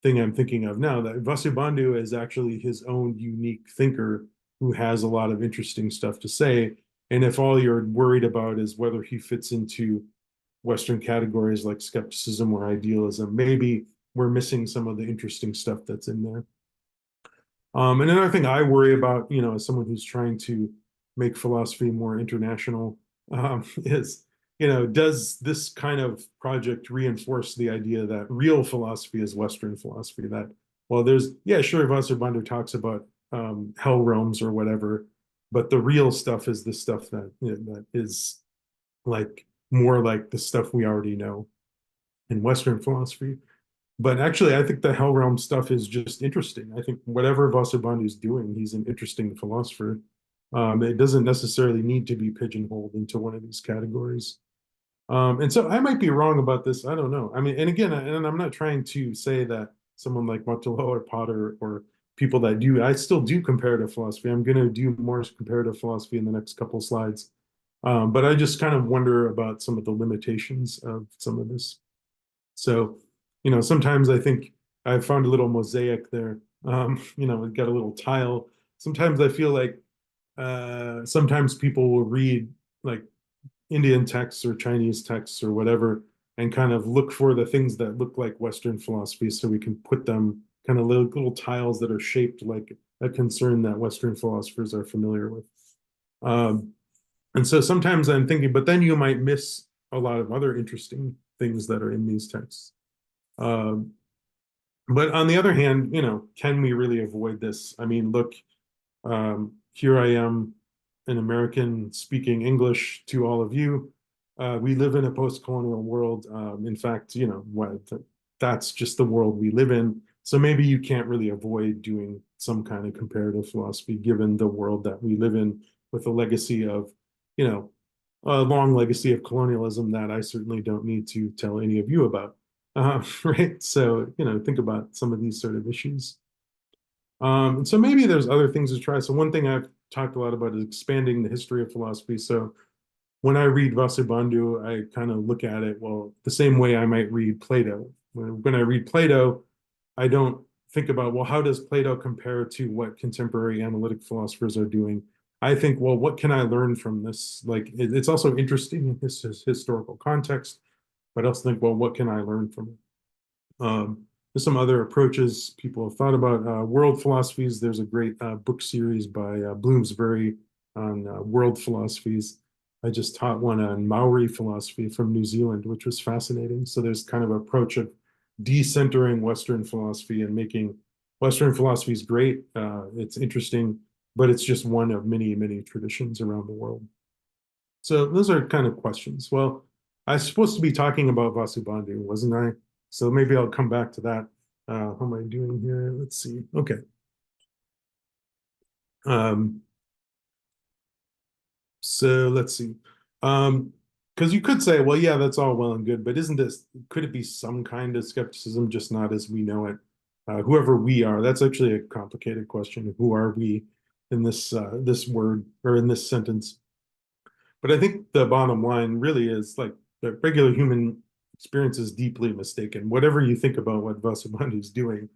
thing I'm thinking of now, that Vasubandhu is actually his own unique thinker who has a lot of interesting stuff to say. And if all you're worried about is whether he fits into Western categories like skepticism or idealism, maybe we're missing some of the interesting stuff that's in there. And another thing I worry about, as someone who's trying to make philosophy more international, is, does this kind of project reinforce the idea that real philosophy is Western philosophy? That, well, sure, Vasubandhu talks about hell realms or whatever, but the real stuff is the stuff that is like more like the stuff we already know in Western philosophy. But actually, I think the hell realm stuff is just interesting. I think whatever Vasubandhu is doing, he's an interesting philosopher. It doesn't necessarily need to be pigeonholed into one of these categories. And so I might be wrong about this. I don't know. I mean, and again, and I'm not trying to say that someone like Mottillo or Potter or people that do, I still do comparative philosophy. I'm going to do more comparative philosophy in the next couple slides. But I just kind of wonder about some of the limitations of some of this. So, sometimes I think I found a little mosaic there. It got a little tile. Sometimes I feel like sometimes people will read like Indian texts or Chinese texts or whatever, and kind of look for the things that look like Western philosophy, so we can put them kind of little tiles that are shaped like a concern that Western philosophers are familiar with. Um, and so sometimes I'm thinking, but then you might miss a lot of other interesting things that are in these texts. Um, but on the other hand, can we really avoid this? I mean, look, here I am, an American speaking English to all of you. We live in a post-colonial world. In fact, that's just the world we live in. So maybe you can't really avoid doing some kind of comparative philosophy given the world that we live in, with a legacy of, a long legacy of colonialism that I certainly don't need to tell any of you about. Right? So, think about some of these sort of issues. And so maybe there's other things to try. So one thing I've talked a lot about is expanding the history of philosophy. So when I read Vasubandhu, I kind of look at it, well, the same way I might read Plato. When I read Plato, I don't think about, well, how does Plato compare to what contemporary analytic philosophers are doing? I think, well, what can I learn from this? Like, it's also interesting in this historical context, but I also think, well, what can I learn from it? There's some other approaches people have thought about. World philosophies, there's a great book series by Bloomsbury on world philosophies. I just taught one on Maori philosophy from New Zealand, which was fascinating. So there's kind of an approach of decentering Western philosophy and making Western philosophy great. It's interesting, but it's just one of many, many traditions around the world. So those are kind of questions. Well, I was supposed to be talking about Vasubandhu, wasn't I? So maybe I'll come back to that. How am I doing here? Let's see. Okay. So let's see. Because you could say, well, yeah, that's all well and good, but could it be some kind of skepticism, just not as we know it? Whoever we are, that's actually a complicated question. Who are we in this word or in this sentence? But I think the bottom line really is like the regular human experience is deeply mistaken. Whatever you think about what Vasubandhu is doing,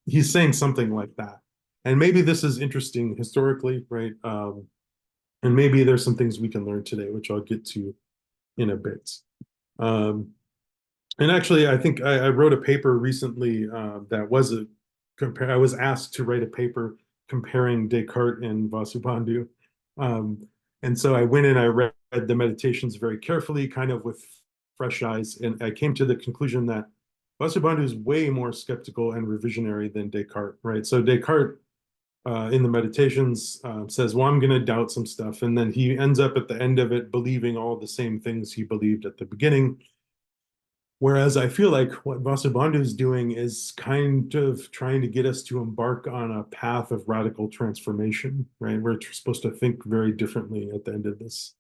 he's saying something like that. And maybe this is interesting historically, right? And maybe there's some things we can learn today, which I'll get to in a bit. And actually, I think I wrote a paper recently that was I was asked to write a paper comparing Descartes and Vasubandhu. And so I went and I read the meditations very carefully, kind of with fresh eyes, and I came to the conclusion that Vasubandhu is way more skeptical and revisionary than Descartes, right? So Descartes in the meditations says, well, I'm going to doubt some stuff. And then he ends up at the end of it believing all the same things he believed at the beginning. Whereas I feel like what Vasubandhu is doing is kind of trying to get us to embark on a path of radical transformation, right? We're supposed to think very differently at the end of this.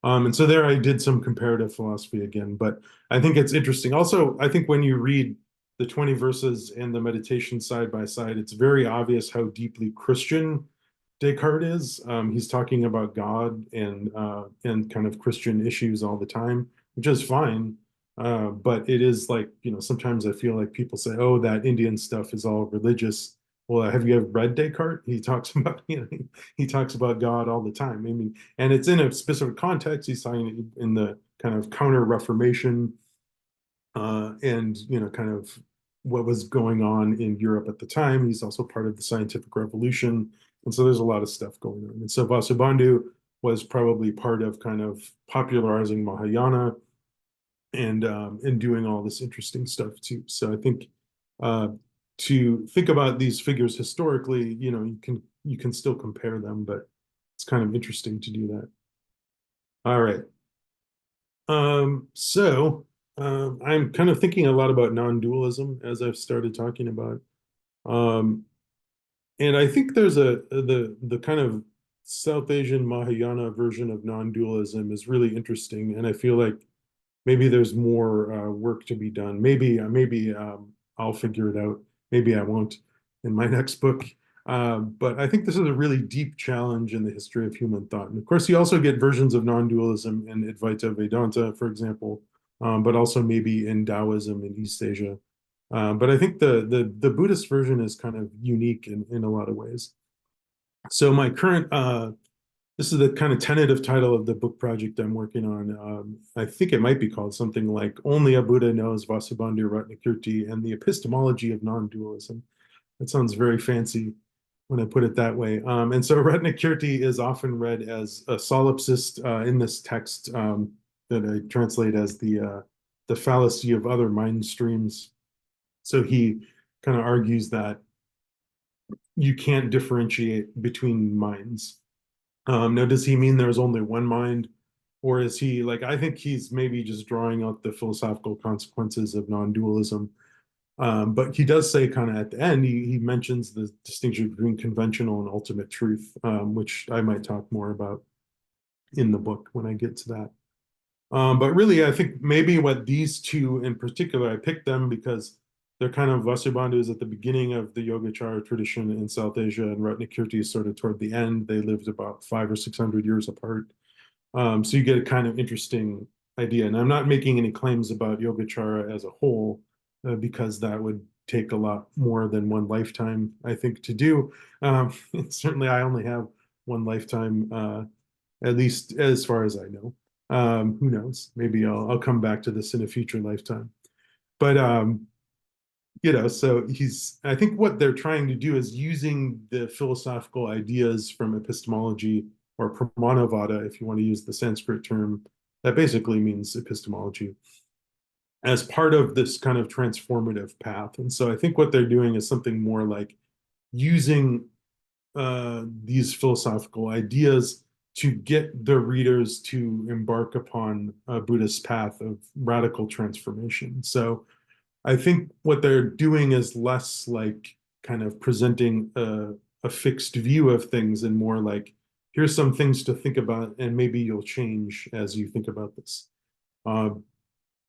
And so there I did some comparative philosophy again, but I think it's interesting. Also, I think when you read the 20 verses and the meditation side by side, it's very obvious how deeply Christian Descartes is. He's talking about God and kind of Christian issues all the time, which is fine. But it is like, sometimes I feel like people say, oh, that Indian stuff is all religious. Well, have you ever read Descartes? He talks about, he talks about God all the time. I mean, and it's in a specific context. He's talking in the kind of counter-Reformation and, kind of what was going on in Europe at the time. He's also part of the scientific revolution. And so there's a lot of stuff going on. And so Vasubandhu was probably part of kind of popularizing Mahayana and doing all this interesting stuff too. So I think to think about these figures historically, you can still compare them, but it's kind of interesting to do that. All right. So I'm kind of thinking a lot about non-dualism as I've started talking about. And I think there's the kind of South Asian Mahayana version of non-dualism is really interesting, and I feel like maybe there's more work to be done. Maybe I'll figure it out. Maybe I won't in my next book. But I think this is a really deep challenge in the history of human thought. And of course, you also get versions of non-dualism in Advaita Vedanta, for example, but also maybe in Taoism in East Asia. But I think the Buddhist version is kind of unique in a lot of ways. So my current this is the kind of tentative title of the book project I'm working on. I think it might be called something like Only a Buddha Knows Vasubandhu Ratnakirti and the Epistemology of Non-Dualism. That sounds very fancy when I put it that way. And so Ratnakirti is often read as a solipsist in this text that I translate as the fallacy of other mind streams. So he kind of argues that you can't differentiate between minds. Now, does he mean there's only one mind? Or is he like, I think he's maybe just drawing out the philosophical consequences of non-dualism. But he does say kind of at the end, he mentions the distinction between conventional and ultimate truth, which I might talk more about in the book when I get to that. But really, I think maybe what these two in particular, I picked them because they're kind of Vasubandhu is at the beginning of the Yogacara tradition in South Asia, and Ratnakirti is sort of toward the end. They lived about 500 or 600 years apart. So you get a kind of interesting idea. And I'm not making any claims about Yogacara as a whole, because that would take a lot more than one lifetime, I think, to do. Certainly, I only have one lifetime, at least as far as I know. Who knows? Maybe I'll come back to this in a future lifetime. But so I think what they're trying to do is using the philosophical ideas from epistemology or Pramanavada, if you want to use the Sanskrit term, that basically means epistemology, as part of this kind of transformative path. And so I think what they're doing is something more like using these philosophical ideas to get the readers to embark upon a Buddhist path of radical transformation. So I think what they're doing is less like kind of presenting a fixed view of things and more like, here's some things to think about, and maybe you'll change as you think about this. And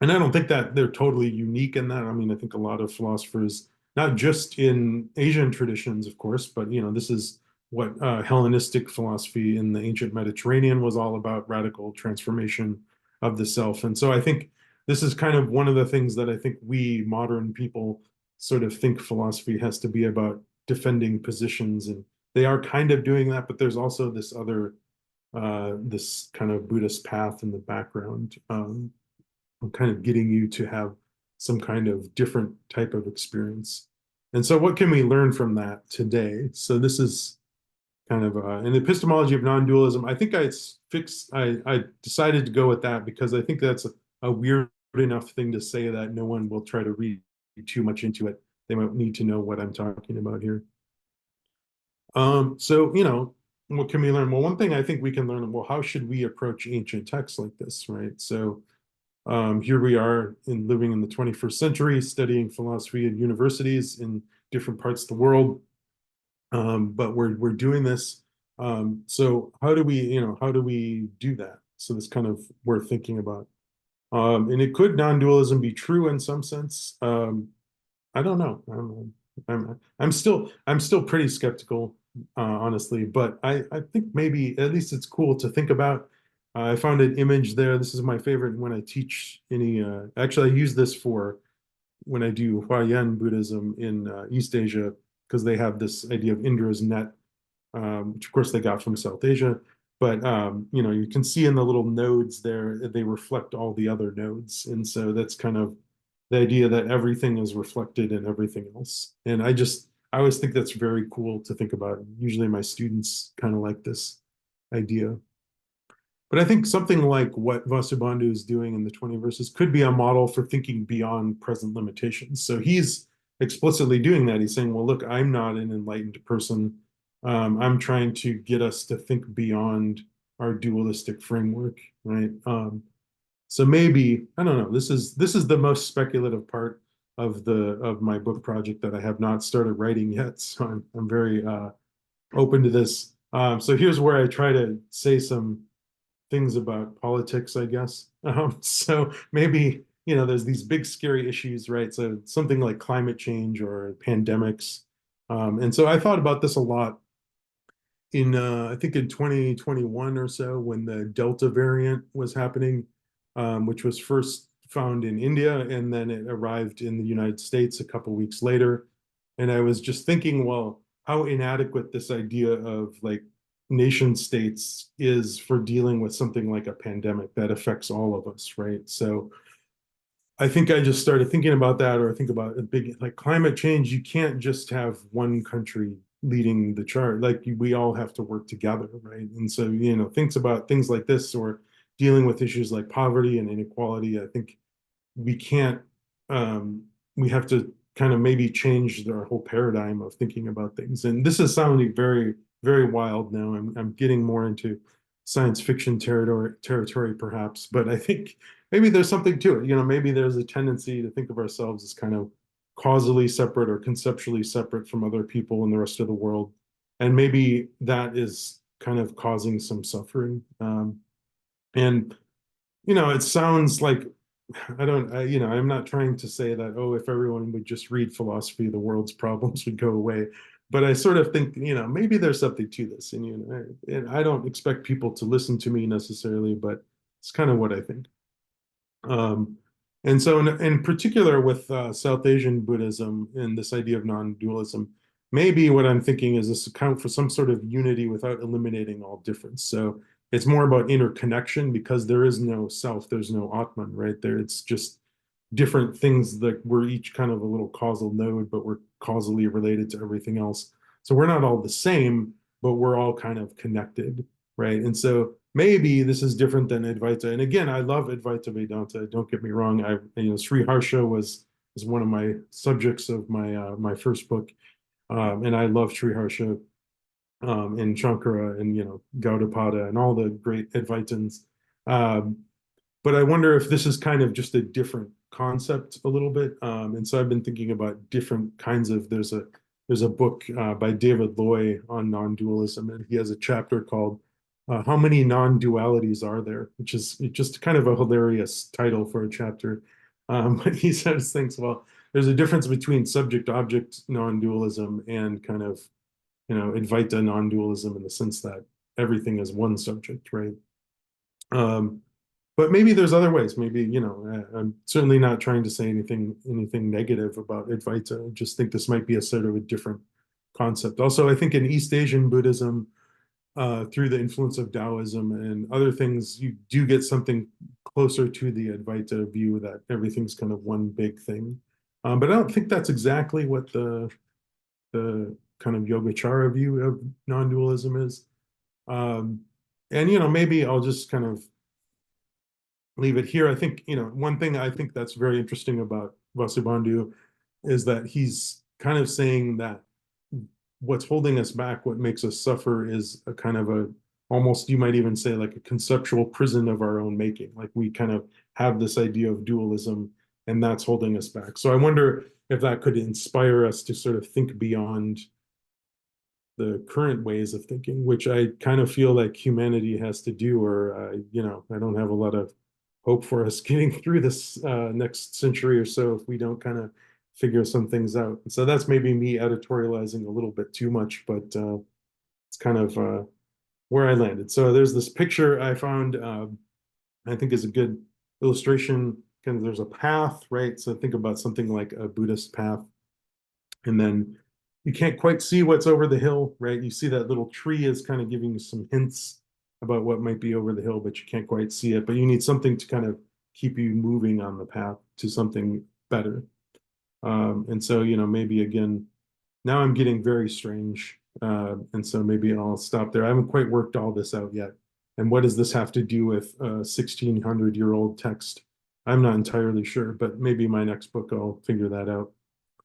I don't think that they're totally unique in that. I mean, I think a lot of philosophers, not just in Asian traditions, of course, but this is what Hellenistic philosophy in the ancient Mediterranean was all about, radical transformation of the self. And so I think this is kind of one of the things that I think we modern people sort of think philosophy has to be about, defending positions, and they are kind of doing that, but there's also this other this kind of Buddhist path in the background, kind of getting you to have some kind of different type of experience. And so what can we learn from that today? So this is kind of an epistemology of non-dualism. I think I decided to go with that because I think that's a weird enough thing to say that no one will try to read too much into it. They might need to know what I'm talking about here. So, what can we learn? Well, one thing I think we can learn, well, how should we approach ancient texts like this, right? So here we are living in the 21st century, studying philosophy at universities in different parts of the world. But we're doing this. So how do we do that? So that's kind of worth thinking about. And it could non-dualism be true in some sense? I don't know. I'm still pretty skeptical, honestly, but I think maybe at least it's cool to think about. I found an image there. This is my favorite when I teach any. Actually, I use this for when I do Huayan Buddhism in East Asia, because they have this idea of Indra's net, which of course they got from South Asia. But you can see in the little nodes there, they reflect all the other nodes, and so that's kind of the idea that everything is reflected in everything else. And I always think that's very cool to think about. Usually my students kind of like this idea. But I think something like what Vasubandhu is doing in the 20 verses could be a model for thinking beyond present limitations. So he's explicitly doing that. He's saying, well, look, I'm not an enlightened person. I'm trying to get us to think beyond our dualistic framework, right? So maybe, I don't know, this is the most speculative part of my book project that I have not started writing yet. So I'm very open to this. So here's where I try to say some things about politics, I guess. So maybe, there's these big scary issues, right? So something like climate change or pandemics. And so I thought about this a lot in, I think in 2021 or so, when the Delta variant was happening, which was first found in India, and then it arrived in the United States a couple weeks later. And I was just thinking, well, how inadequate this idea of like nation states is for dealing with something like a pandemic that affects all of us, right? So I think I just started thinking about that, or think about a big like climate change. You can't just have one country leading the chart. Like we all have to work together, right? And so, thinks about things like this, or dealing with issues like poverty and inequality. I think we can't, we have to kind of maybe change our whole paradigm of thinking about things. And this is sounding very, very wild now. I'm getting more into science fiction territory perhaps, but I think maybe there's something to it. Maybe there's a tendency to think of ourselves as kind of causally separate or conceptually separate from other people in the rest of the world. And maybe that is kind of causing some suffering. And, it sounds like, I'm not trying to say that, oh, if everyone would just read philosophy, the world's problems would go away. But I sort of think, maybe there's something to this. And I don't expect people to listen to me necessarily, but it's kind of what I think. And so in particular with South Asian Buddhism and this idea of non-dualism, maybe what I'm thinking is this account for some sort of unity without eliminating all difference. So it's more about interconnection, because there is no self, there's no Atman, right there. It's just different things that we're each kind of a little causal node, but we're causally related to everything else. So we're not all the same, but we're all kind of connected, right? And so maybe this is different than Advaita. And again, I love Advaita Vedanta. Don't get me wrong. Sri Harṣa was one of my subjects of my my first book, and I love Sri Harṣa and Shankara and Gaudapada and all the great Advaitins. But I wonder if this is kind of just a different concept a little bit. And so I've been thinking about different kinds of. There's a book by David Loy on non-dualism, and he has a chapter called "How Many Non-Dualities Are There?" which is just kind of a hilarious title for a chapter. But he says things, well, there's a difference between subject-object non-dualism and kind of Advaita non-dualism, in the sense that everything is one subject, right? But maybe there's other ways. Maybe, I'm certainly not trying to say anything negative about Advaita. I just think this might be a sort of a different concept. Also, I think in East Asian Buddhism, through the influence of Taoism and other things, you do get something closer to the Advaita view that everything's kind of one big thing. But I don't think that's exactly what the kind of Yogacara view of non-dualism is. And, maybe I'll just kind of leave it here. I think, one thing I think that's very interesting about Vasubandhu is that he's kind of saying that what's holding us back, what makes us suffer, is a kind of almost, you might even say, like a conceptual prison of our own making. Like we kind of have this idea of dualism, and that's holding us back. So I wonder if that could inspire us to sort of think beyond the current ways of thinking, which I kind of feel like humanity has to do, or, I don't have a lot of hope for us getting through this next century or so if we don't kind of figure some things out. And so that's maybe me editorializing a little bit too much, but it's kind of where I landed. So there's this picture I found, I think is a good illustration. Kind of, there's a path, right? So think about something like a Buddhist path. And then you can't quite see what's over the hill, right? You see that little tree is kind of giving you some hints about what might be over the hill, but you can't quite see it. But you need something to kind of keep you moving on the path to something better. And so, maybe again, now I'm getting very strange. And so maybe I'll stop there. I haven't quite worked all this out yet. And what does this have to do with a 1600-year-old text? I'm not entirely sure, but maybe my next book I'll figure that out.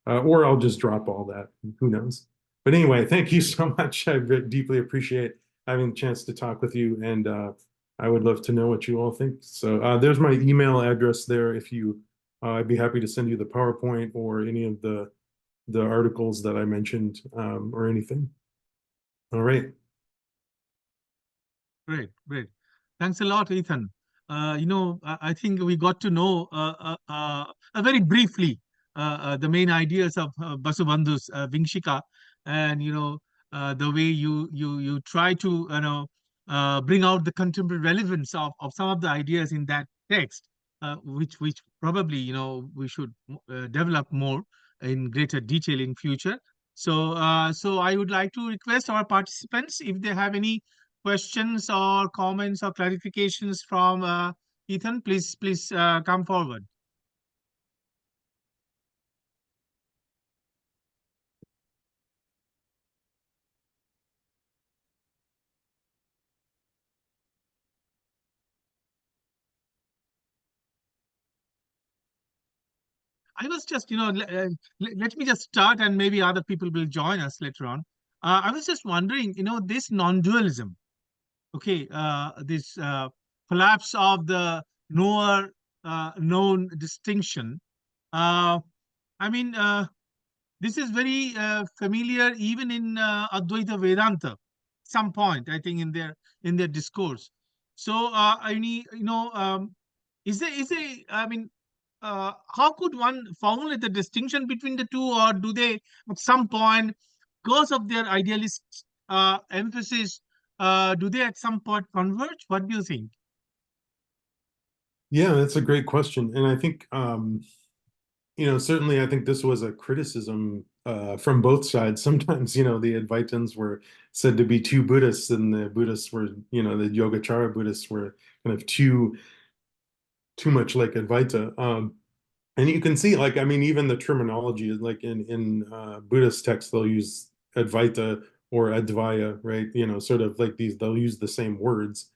Or I'll just drop all that. Who knows? But anyway, thank you so much. I deeply appreciate having the chance to talk with you. And I would love to know what you all think. So there's my email address there. If you, I'd be happy to send you the PowerPoint or any of the articles that I mentioned, or anything. All right. Great, great. Thanks a lot, Ethan. I think we got to know very briefly the main ideas of Vasubandhu's Vimshika, and the way you try to bring out the contemporary relevance of some of the ideas in that text. which probably we should develop more in greater detail in future. So I would like to request our participants if they have any questions or comments or clarifications from Ethan, please come forward. I was just, let me just start and maybe other people will join us later on. I was just wondering, this non-dualism, okay, this collapse of the knower known distinction. Uh, I mean, this is very familiar even in Advaita Vedanta. Some point, I think, in their discourse. So, I mean, is there? I mean, how could one formulate the distinction between the two, or do they, at some point, because of their idealist emphasis, do they at some point converge? What do you think? Yeah, that's a great question. And I think, certainly I think this was a criticism from both sides. Sometimes, the Advaitins were said to be too Buddhists, and the Buddhists were, the Yogacara Buddhists were kind of too much like Advaita. And you can see, like, I mean, even the terminology is like in Buddhist texts, they'll use Advaita or Advaya, right? Sort of like these, they'll use the same words.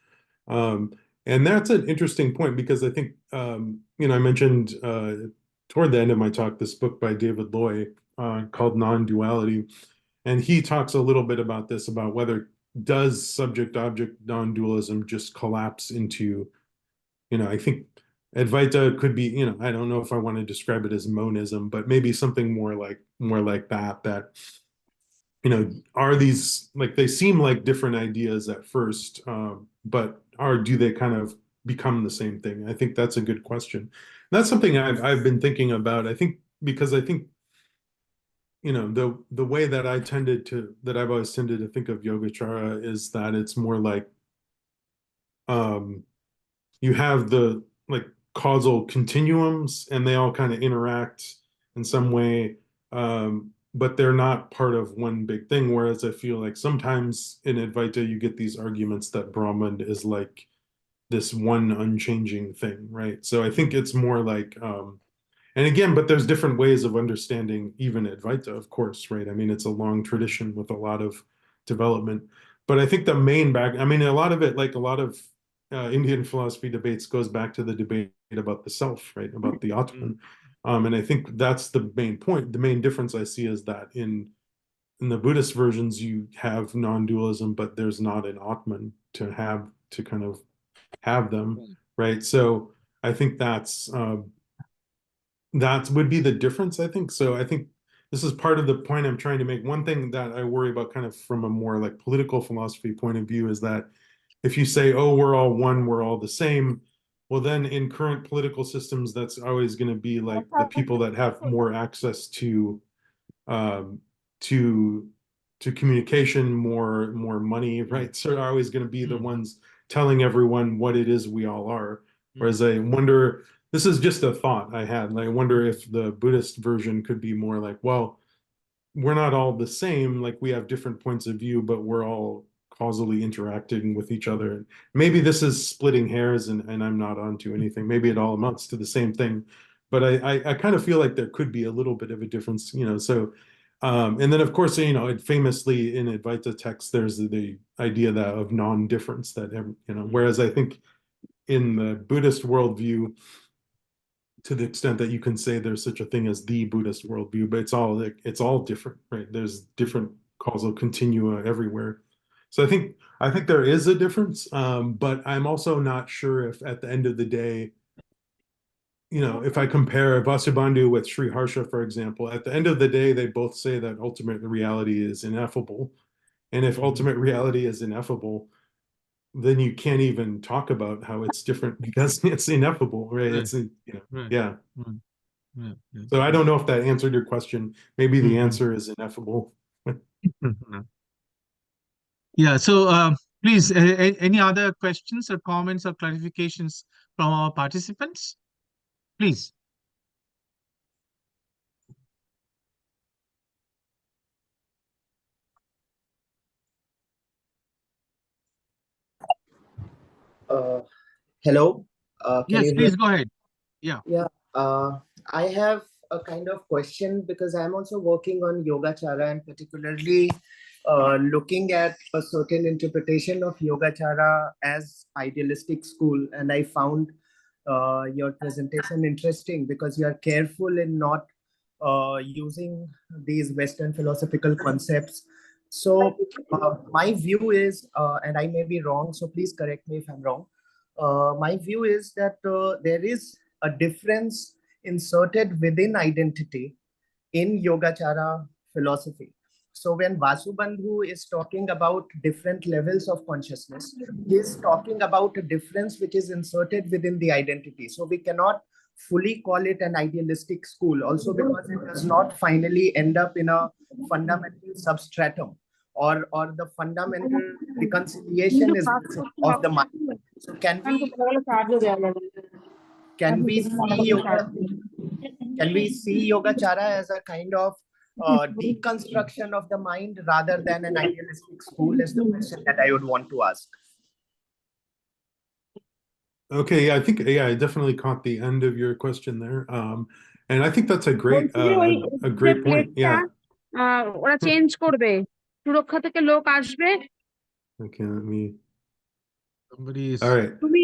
Um, and that's an interesting point because I think, I mentioned toward the end of my talk this book by David Loy called Non-Duality, and he talks a little bit about this, about whether does subject-object non-dualism just collapse into, I think Advaita could be, I don't know if I want to describe it as monism, but maybe something more like that, are these, like, they seem like different ideas at first, but do they kind of become the same thing? I think that's a good question. That's something I've been thinking about. I think because I think, the way that I've always tended to think of Yogacara is that it's more like, you have the, like, causal continuums, and they all kind of interact in some way, but they're not part of one big thing. Whereas I feel like sometimes in Advaita you get these arguments that Brahman is like this one unchanging thing, right? So I think it's more like, and again, but there's different ways of understanding even Advaita, of course, right? I mean, it's a long tradition with a lot of development. But I think the main I mean, a lot of it, like a lot of Indian philosophy debates, goes back to the debate about the self, right? About the Atman. And I think that's the main point. The main difference I see is that in the Buddhist versions, you have non-dualism, but there's not an Atman to kind of have them, right? So I think that would be the difference, I think. So I think this is part of the point I'm trying to make. One thing that I worry about kind of from a more like political philosophy point of view is that if you say, oh, we're all one, we're all the same, well, then in current political systems, that's always going to be like the people that have more access um, to to communication, more money, right? So are always going to be the ones telling everyone what it is we all are. Whereas I wonder, this is just a thought I had. Like, I wonder if the Buddhist version could be more like, well, we're not all the same. Like, we have different points of view, but we're all causally interacting with each other. Maybe this is splitting hairs, and I'm not onto anything. Maybe it all amounts to the same thing. But I kind of feel like there could be a little bit of a difference, so and then of course, famously in Advaita texts, there's the idea that of non-difference, that whereas I think in the Buddhist worldview, to the extent that you can say there's such a thing as the Buddhist worldview, but it's all different, right? There's different causal continua everywhere. So I think there is a difference, but I'm also not sure if at the end of the day, if I compare Vasubandhu with Sri Harṣa, for example, at the end of the day, they both say that ultimate reality is ineffable. And if ultimate reality is ineffable, then you can't even talk about how it's different because it's ineffable, right? Right, It's, right, yeah. right. Yeah, yeah. So I don't know if that answered your question. Maybe the answer is ineffable. Yeah, so please, any other questions or comments or clarifications from our participants? Please. Hello, can Yes, you hear? please go ahead. Yeah. Yeah, I have a kind of question because I'm also working on Yogacara and particularly looking at a certain interpretation of Yogacara as idealistic school. And I found your presentation interesting because you are careful in not using these Western philosophical concepts. So my view is, and I may be wrong, so please correct me if I'm wrong. My view is that there is a difference inserted within identity in Yogacara philosophy. So when Vasubandhu is talking about different levels of consciousness, he is talking about a difference which is inserted within the identity. So we cannot fully call it an idealistic school, also because it does not finally end up in a fundamental substratum or the fundamental reconciliation is of the mind. So can we see Yogacara as a kind of deconstruction of the mind rather than an idealistic school is the question that I would want to ask. Okay, yeah, I think I definitely caught the end of your question there. And I think that's a great point. Yeah. ওরা change করবে, সুরক্ষা থেকে লোক আসবে। Okay, let me. Somebody is. All right. তুমি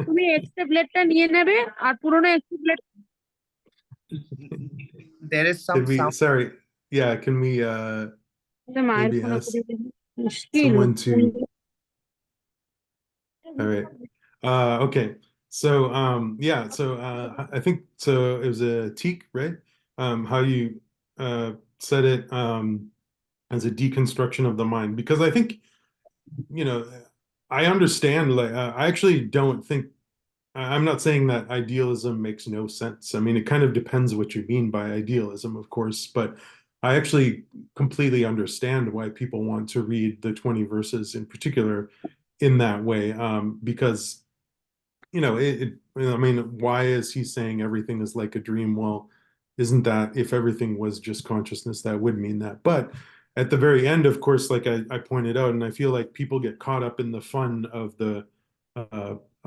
তুমি extra প্লেটটা নিয়ে নেবে আর পুরনো extra plate. There is some sound. Sorry. Yeah, can we maybe ask someone to. All right. Okay. So yeah, so I think so it was a teak, right? How you said it as a deconstruction of the mind, because I think, you know, I understand, like I actually don't think, I'm not saying that idealism makes no sense. I mean, it kind of depends what you mean by idealism, of course, but I actually completely understand why people want to read the 20 verses in particular in that way, because, you know, I mean, why is he saying everything is like a dream? Well, isn't that, if everything was just consciousness, that would mean that. But at the very end, of course, like I pointed out, and I feel like people get caught up in the fun of the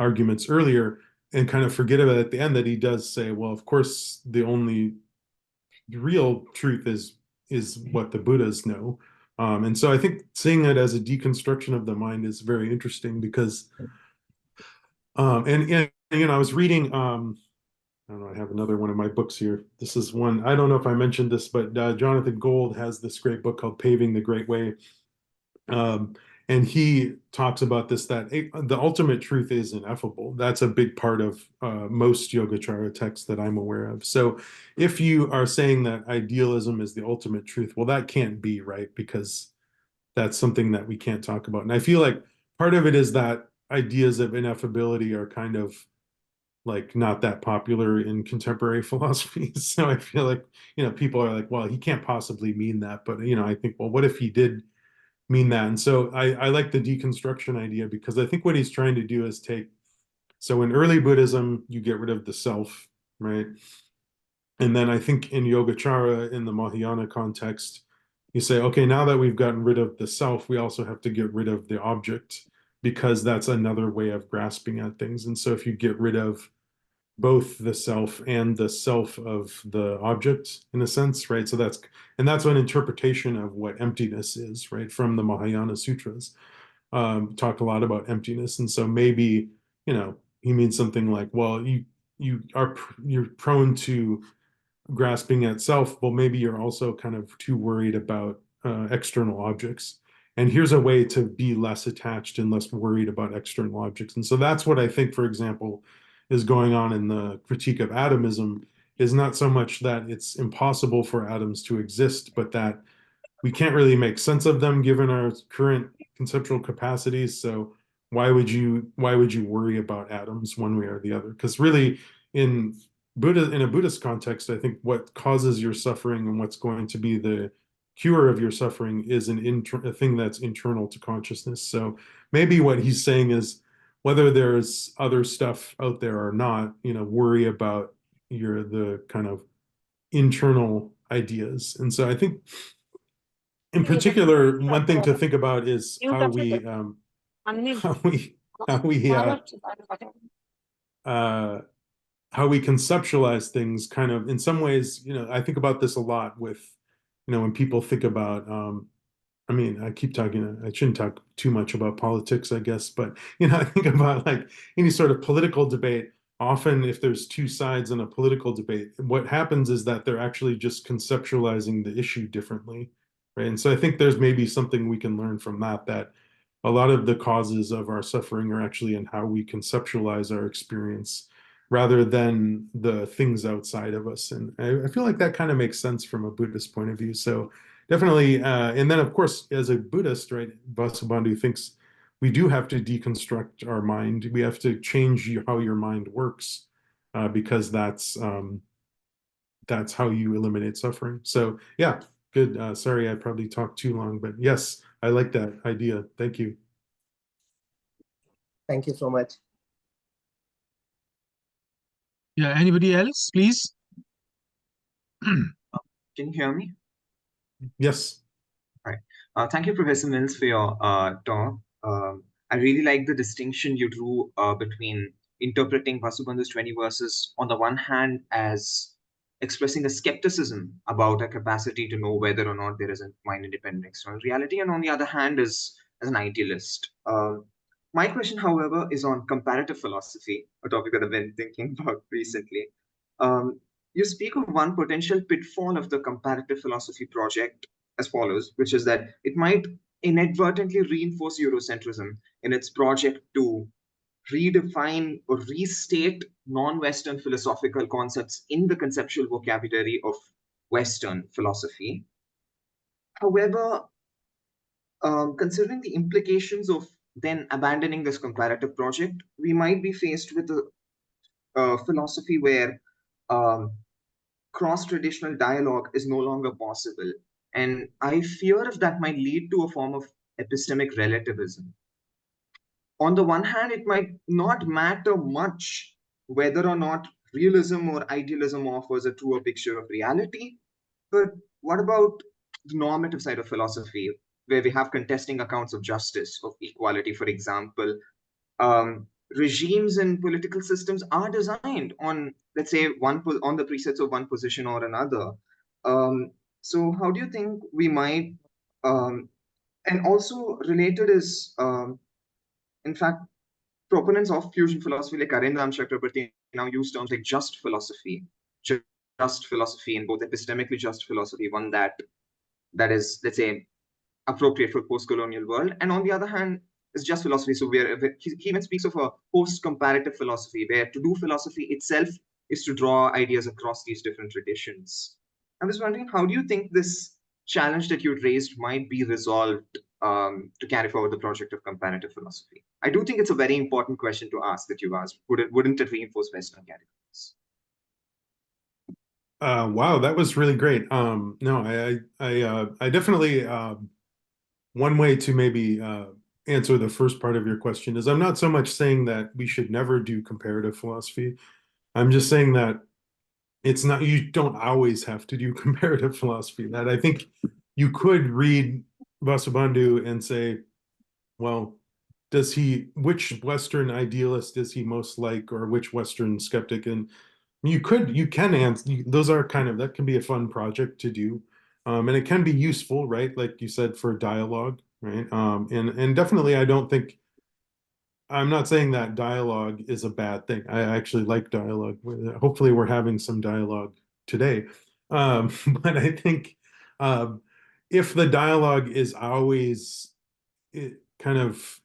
arguments earlier and kind of forget about at the end that he does say, well, of course, the only real truth is what the Buddhas know. And so I think seeing it as a deconstruction of the mind is very interesting because, and you know, I was reading, I don't know, I have another one of my books here. This is one, I don't know if I mentioned this, but Jonathan Gold has this great book called Paving the Great Way. And he talks about this, that the ultimate truth is ineffable. That's a big part of most Yogacara texts that I'm aware of. So if you are saying that idealism is the ultimate truth, well, that can't be, right? Because that's something that we can't talk about. And I feel like part of it is that ideas of ineffability are kind of like not that popular in contemporary philosophy. So I feel like, you know, people are like, well, he can't possibly mean that. But, you know, I think, well, what if he did mean that? And so I like the deconstruction idea, because I think what he's trying to do is take, so in early Buddhism, you get rid of the self, right? And then I think in Yogacara, in the Mahayana context, you say, okay, now that we've gotten rid of the self, we also have to get rid of the object, because that's another way of grasping at things. And so if you get rid of both the self and the self of the object, in a sense, right? So that's an interpretation of what emptiness is, right? From the Mahayana Sutras, talk a lot about emptiness. And so maybe, you know, he means something like, well, you're prone to grasping at self. Well, maybe you're also kind of too worried about external objects. And here's a way to be less attached and less worried about external objects. And so that's what I think, for example, is going on in the critique of atomism, is not so much that it's impossible for atoms to exist, but that we can't really make sense of them given our current conceptual capacities. So why would you worry about atoms one way or the other? Because really, in a Buddhist context, I think what causes your suffering and what's going to be the cure of your suffering is a thing that's internal to consciousness. So maybe what he's saying is, whether there's other stuff out there or not, worry about the kind of internal ideas. And so I think in particular, one thing to think about is how we conceptualize things kind of in some ways. I think about this a lot with, when people think about, I mean, I shouldn't talk too much about politics, I guess, but, I think about like any sort of political debate. Often if there's two sides in a political debate, what happens is that they're actually just conceptualizing the issue differently, right? And so I think there's maybe something we can learn from that a lot of the causes of our suffering are actually in how we conceptualize our experience rather than the things outside of us. And I feel like that kind of makes sense from a Buddhist point of view. So definitely, and then of course, as a Buddhist, right, Vasubandhu thinks we do have to deconstruct our mind. We have to change how your mind works, because that's how you eliminate suffering. So yeah, good. Sorry, I probably talked too long, but yes, I like that idea. Thank you. Thank you so much. Yeah, anybody else, please? Can you hear me? Yes. Right. Thank you, Professor Mills, for your talk. I really like the distinction you drew between interpreting Vasubandhu's 20 verses on the one hand as expressing a skepticism about a capacity to know whether or not there is a mind-independent external reality, and on the other hand as an idealist. My question, however, is on comparative philosophy, a topic that I've been thinking about recently. You speak of one potential pitfall of the comparative philosophy project as follows, which is that it might inadvertently reinforce Eurocentrism in its project to redefine or restate non-Western philosophical concepts in the conceptual vocabulary of Western philosophy. However, considering the implications of then abandoning this comparative project, we might be faced with a philosophy where cross-traditional dialogue is no longer possible. And I fear if that might lead to a form of epistemic relativism. On the one hand, it might not matter much whether or not realism or idealism offers a truer picture of reality. But what about the normative side of philosophy, where we have contesting accounts of justice, of equality, for example? Regimes and political systems are designed on, let's say, on the precepts of one position or another. So how do you think we might, and also related is, in fact, proponents of fusion philosophy like Arindam Chakrabarti now use terms like just philosophy in both epistemically just philosophy, one that is, let's say, appropriate for post-colonial world, and on the other hand, it's just philosophy. So he even speaks of a post-comparative philosophy, where to do philosophy itself is to draw ideas across these different traditions. I was wondering, how do you think this challenge that you raised might be resolved to carry forward the project of comparative philosophy? I do think it's a very important question to ask that you've asked. Wouldn't it reinforce Western categories? Wow, that was really great. No, I definitely, one way to maybe answer the first part of your question is I'm not so much saying that we should never do comparative philosophy. I'm just saying that it's not, you don't always have to do comparative philosophy. That I think you could read Vasubandhu and say, well, which Western idealist is he most like, or which Western skeptic? And you can answer, those are that can be a fun project to do. And it can be useful, right? Like you said, for dialogue, right? And definitely, I'm not saying that dialogue is a bad thing. I actually like dialogue. Hopefully we're having some dialogue today. But I think if the dialogue is always kind of,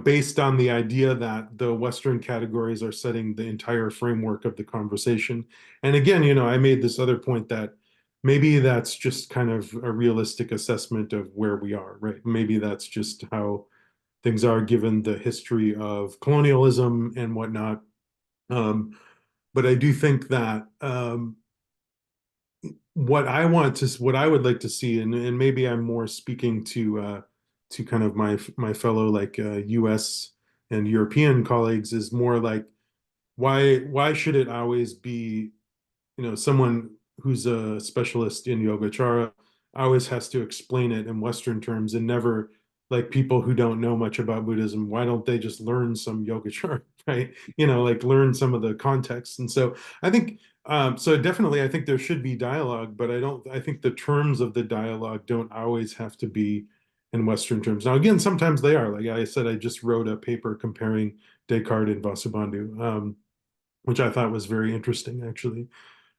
based on the idea that the Western categories are setting the entire framework of the conversation. And again, I made this other point that maybe that's just kind of a realistic assessment of where we are, right? Maybe that's just how things are given the history of colonialism and whatnot. But I do think that what I would like to see, and maybe I'm more speaking to kind of my fellow like US and European colleagues is more like, why should it always be, someone who's a specialist in Yogacara always has to explain it in Western terms, and never like people who don't know much about Buddhism, why don't they just learn some Yogacara, right? Like learn some of the context. And so I think, so definitely I think there should be dialogue, but I think the terms of the dialogue don't always have to be in Western terms. Now, again, sometimes they are. Like I said, I just wrote a paper comparing Descartes and Vasubandhu, which I thought was very interesting, actually.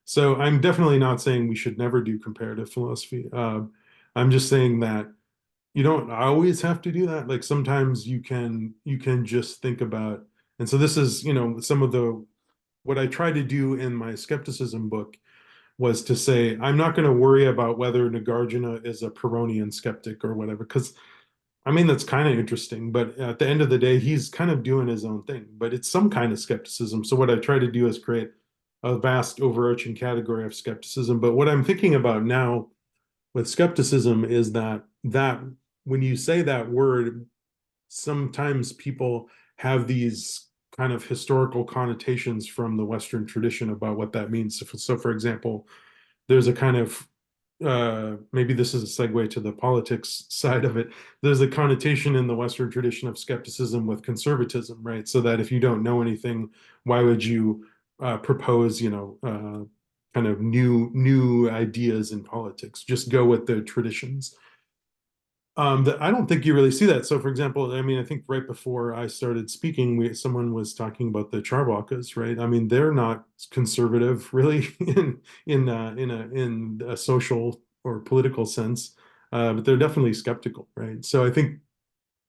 So I'm definitely not saying we should never do comparative philosophy. I'm just saying that you don't always have to do that. Like sometimes you can just think about, and so this is, some of what I try to do in my skepticism book was to say, I'm not going to worry about whether Nāgārjuna is a Pyrrhonian skeptic or whatever, because I mean, that's kind of interesting, but at the end of the day, he's kind of doing his own thing, but it's some kind of skepticism. So what I try to do is create a vast overarching category of skepticism. But what I'm thinking about now with skepticism is that when you say that word, sometimes people have these kind of historical connotations from the Western tradition about what that means. So for example, there's a kind of maybe this is a segue to the politics side of it. There's a connotation in the Western tradition of skepticism with conservatism, right? So that if you don't know anything, why would you propose, kind of new ideas in politics? Just go with the traditions. I don't think you really see that. So, for example, I mean, I think right before I started speaking, someone was talking about the Charvakas, right? I mean, they're not conservative, really, in a social or political sense, but they're definitely skeptical, right? So, I think,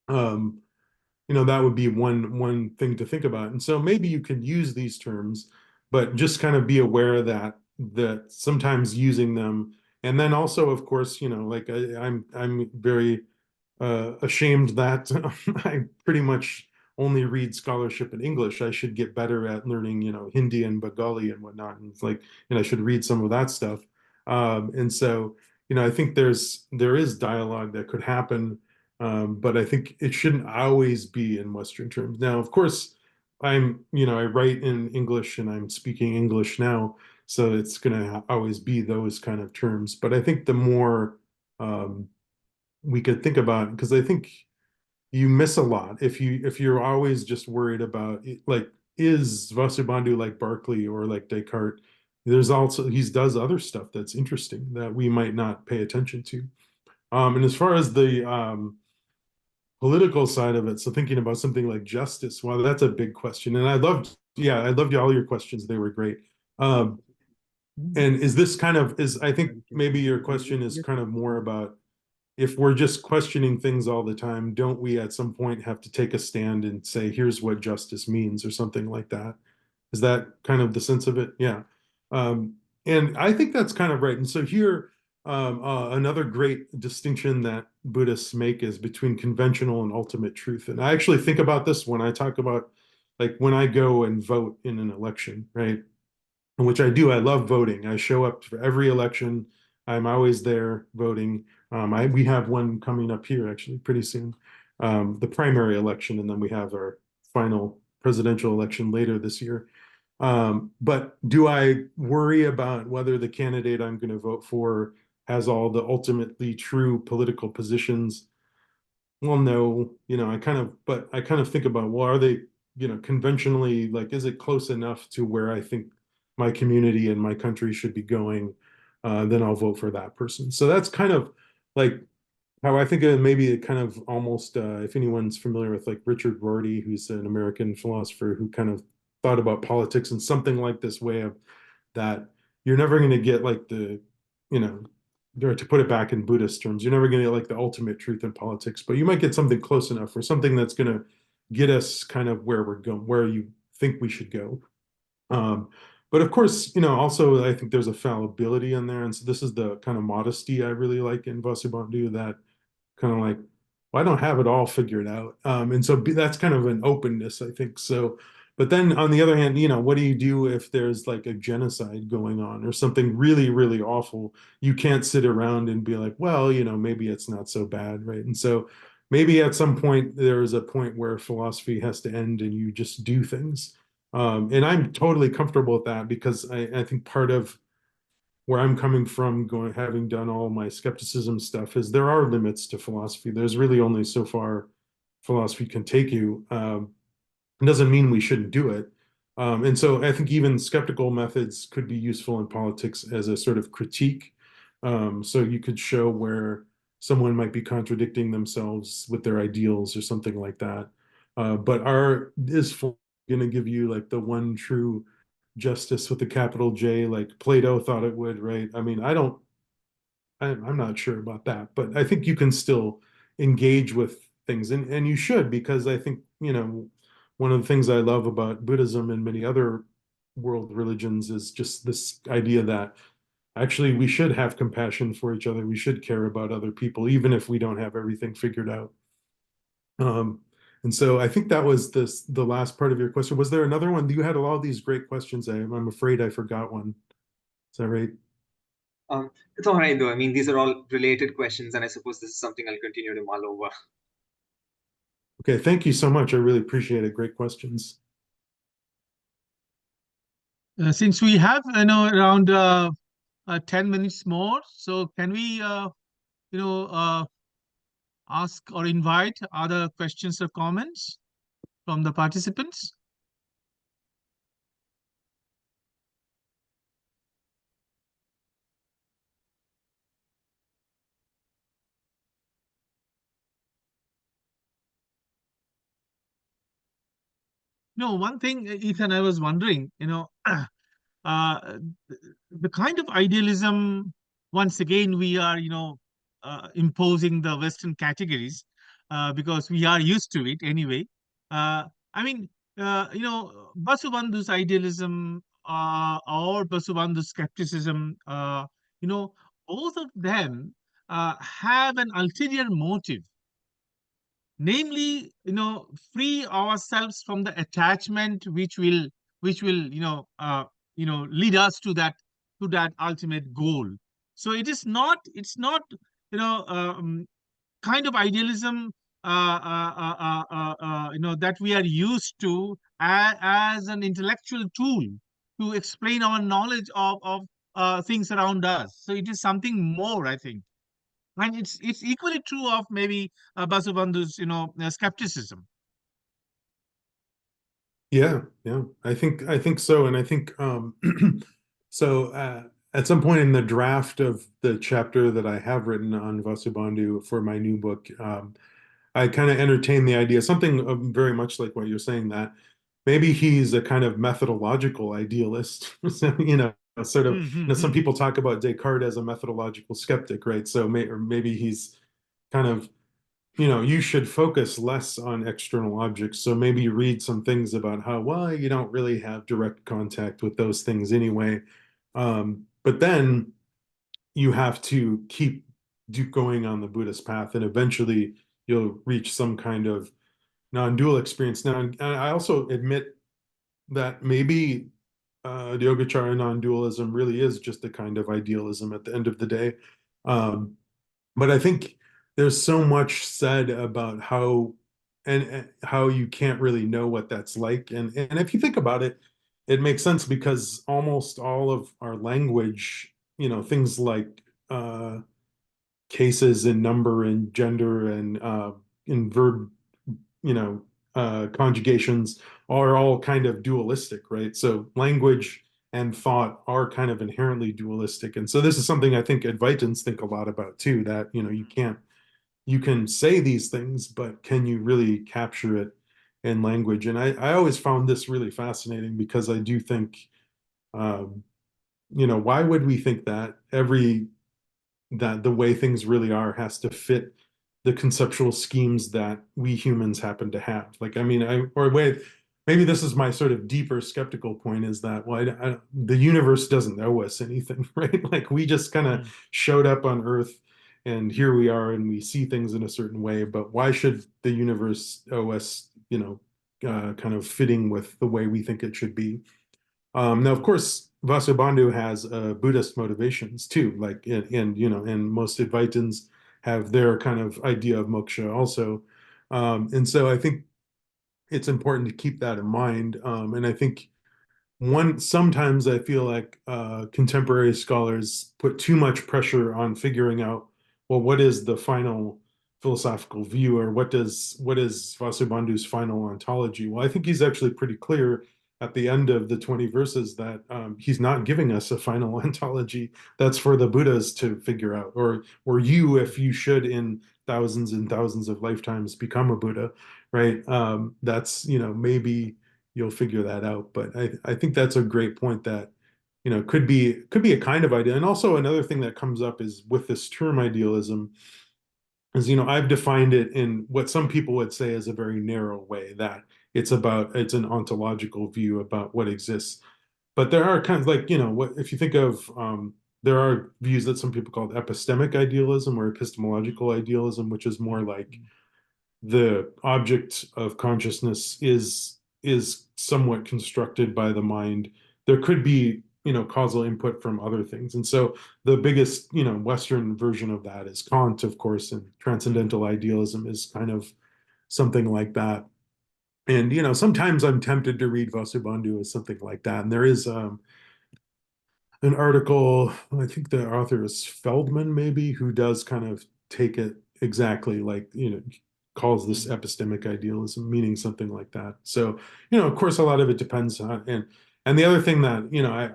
that would be one thing to think about. And so, maybe you could use these terms, but just kind of be aware that sometimes using them. And then also, of course, like I'm very ashamed that I pretty much only read scholarship in English. I should get better at learning, Hindi and Bengali and whatnot. And it's like, I should read some of that stuff. And so, I think there is dialogue that could happen, but I think it shouldn't always be in Western terms. Now, of course, I write in English and I'm speaking English now. So it's going to always be those kind of terms. But I think the more we could think about, because I think you miss a lot if you're always just worried about like, is Vasubandhu like Berkeley or like Descartes? There's also, he does other stuff that's interesting that we might not pay attention to. And as far as the political side of it, so thinking about something like justice, well, that's a big question. And I loved all your questions. They were great. And is this kind of, I think maybe your question is kind of more about, if we're just questioning things all the time, don't we at some point have to take a stand and say, here's what justice means, or something like that? Is that kind of the sense of it? Yeah. And I think that's kind of right. And so here, another great distinction that Buddhists make is between conventional and ultimate truth. And I actually think about this when I talk about, like, when I go and vote in an election, right? Which I do. I love voting. I show up for every election. I'm always there voting. We have one coming up here actually pretty soon, the primary election, and then we have our final presidential election later this year. But do I worry about whether the candidate I'm going to vote for has all the ultimately true political positions? Well, no, I kind of think about, well, are they, conventionally, like, is it close enough to where I think my community and my country should be going? Then I'll vote for that person. So that's kind of like how I think of maybe it kind of almost, if anyone's familiar with like Richard Rorty, who's an American philosopher who kind of thought about politics in something like this way of that you're never going to get like the, to put it back in Buddhist terms, you're never going to get like the ultimate truth in politics, but you might get something close enough or something that's going to get us kind of where we're going, where you think we should go. But of course, also I think there's a fallibility in there. And so this is the kind of modesty I really like in Vasubandhu, that kind of like, well, I don't have it all figured out. And so that's kind of an openness, I think. So, but then on the other hand, what do you do if there's like a genocide going on or something really, really awful? You can't sit around and be like, well, maybe it's not so bad, right? And so maybe at some point there is a point where philosophy has to end and you just do things. And I'm totally comfortable with that because I think part of where I'm coming from, having done all my skepticism stuff, is there are limits to philosophy. There's really only so far philosophy can take you. It doesn't mean we shouldn't do it. And so I think even skeptical methods could be useful in politics as a sort of critique. So you could show where someone might be contradicting themselves with their ideals or something like that. But is going to give you like the one true justice with the capital J, like Plato thought it would, right? I mean, I'm not sure about that, but I think you can still engage with things, and you should, because I think, one of the things I love about Buddhism and many other world religions is just this idea that actually we should have compassion for each other. We should care about other people, even if we don't have everything figured out. And so I think that was the last part of your question. Was there another one? You had a lot of these great questions. I'm afraid I forgot one. Is that right? It's all right, though. I mean, these are all related questions, and I suppose this is something I'll continue to mull over. Okay, thank you so much. I really appreciate it. Great questions. Since we have, around 10 minutes more, so can we, ask or invite other questions or comments from the participants? No, one thing, Ethan, I was wondering, the kind of idealism, once again, we are, imposing the Western categories because we are used to it anyway. I mean, Vasubandhu's idealism or Vasubandhu's skepticism, both of them have an ulterior motive, namely, free ourselves from the attachment which will lead us to that ultimate goal. So it's not kind of idealism that we are used to as an intellectual tool to explain our knowledge of things around us. So it is something more, I think. And it's equally true of maybe Vasubandhu's, skepticism. Yeah, I think so, and I think so. At some point in the draft of the chapter that I have written on Vasubandhu for my new book, I kind of entertained the idea, something very much like what you're saying, that maybe he's a kind of methodological idealist. Sort of. Some people talk about Descartes as a methodological skeptic, right? So maybe he's kind of, you should focus less on external objects. So maybe you read some things about how, well, you don't really have direct contact with those things anyway. But then you have to keep going on the Buddhist path, and eventually you'll reach some kind of non-dual experience. Now, I also admit that maybe the Yogacara non-dualism really is just a kind of idealism at the end of the day. But I think there's so much said about how you can't really know what that's like. And if you think about it, it makes sense, because almost all of our language, things like cases and number and gender and in verb, conjugations are all kind of dualistic, right? So language and thought are kind of inherently dualistic. And so this is something I think Advaitins think a lot about too, that, you can say these things, but can you really capture it in language? And I always found this really fascinating, because I do think, why would we think that that the way things really are has to fit the conceptual schemes that we humans happen to have? Like, I mean, maybe this is my sort of deeper skeptical point, is that, well, the universe doesn't owe us anything, right? Like, we just kind of showed up on Earth, and here we are, and we see things in a certain way. But why should the universe owe us, kind of fitting with the way we think it should be? Now, of course, Vasubandhu has Buddhist motivations too, like, and most Advaitins have their kind of idea of moksha also. And so I think it's important to keep that in mind. And I think sometimes I feel like contemporary scholars put too much pressure on figuring out, well, what is the final philosophical view, or what is Vasubandhu's final ontology? Well, I think he's actually pretty clear at the end of the 20 verses that he's not giving us a final ontology. That's for the Buddhas to figure out, or you, if you should in thousands and thousands of lifetimes become a Buddha, right? That's, maybe you'll figure that out. But I think that's a great point that, could be a kind of idea. And also another thing that comes up is with this term idealism is, I've defined it in what some people would say is a very narrow way, that it's an ontological view about what exists. But there are kinds like, what if you think of, there are views that some people call epistemic idealism or epistemological idealism, which is more like the object of consciousness is somewhat constructed by the mind. There could be, causal input from other things. And so the biggest, Western version of that is Kant, of course, and transcendental idealism is kind of something like that. And, sometimes I'm tempted to read Vasubandhu as something like that. And there is an article, I think the author is Feldman, maybe, who does kind of take it exactly like, calls this epistemic idealism, meaning something like that. So, of course, a lot of it depends on, and the other thing that,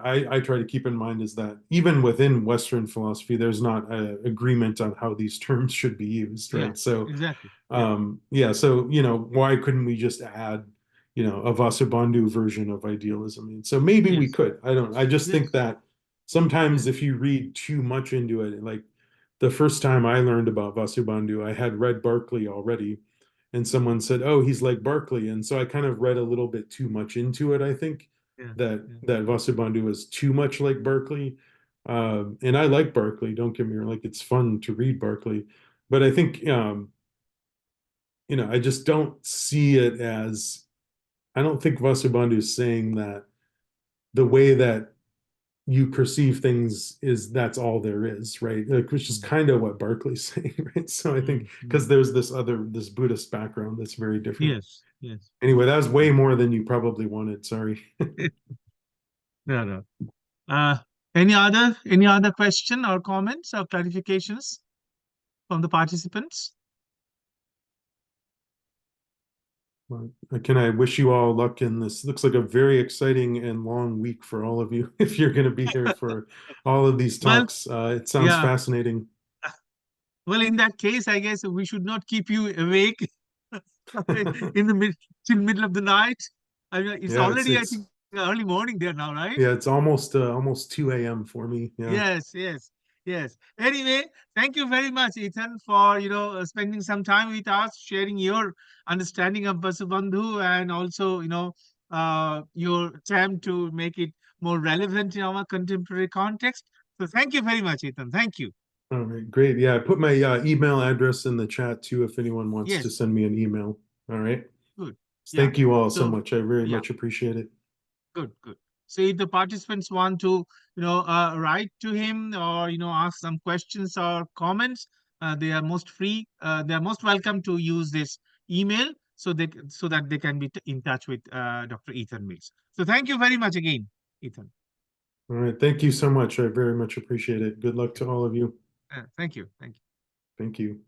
I try to keep in mind is that even within Western philosophy, there's not an agreement on how these terms should be used, right? Yeah, So, exactly. so, why couldn't we just add, a Vasubandhu version of idealism? And so maybe we Yes. could. I just Yes. think that sometimes if you read too much into it, like the first time I learned about Vasubandhu, I had read Berkeley already, and someone said, "Oh, he's like Berkeley," and so I kind of read a little bit too much into it. I think Yeah. that Vasubandhu is too much like Berkeley, and I like Berkeley. Don't get me wrong; like it's fun to read Berkeley, but I think I just don't see it as. I don't think Vasubandhu is saying that the way that you perceive things is that's all there is, right? Like, which is kind of what Berkeley's saying, right? So I think because there's this Buddhist background that's very different. Yes. Anyway, that was way more than you probably wanted. Sorry. No. Any other question or comments or clarifications from the participants? Can I wish you all luck in this? Looks like a very exciting and long week for all of you if you're going to be here for all of these Well, talks. It sounds fascinating. Well, in that case, I guess we should not keep you awake in the middle of the night. I mean, it's already, I think, early morning there now, right? Yeah, it's almost 2 a.m. for me. Yeah. Yes. Anyway, thank you very much, Ethan, for spending some time with us, sharing your understanding of Vasubandhu and also your attempt to make it more relevant in our contemporary context. So thank you very much, Ethan. Thank you. All right, great. Yeah, I put my email address in the chat too if anyone wants to send me an email. All right. Good. Thank you all so much. I very much appreciate it. Good. So if the participants want to, write to him or, ask some questions or comments, they are most free. They are most welcome to use this email so that they can be in touch with Dr. Ethan Mills. So thank you very much again, Ethan. All right. Thank you so much. I very much appreciate it. Good luck to all of you. Thank you. Thank you.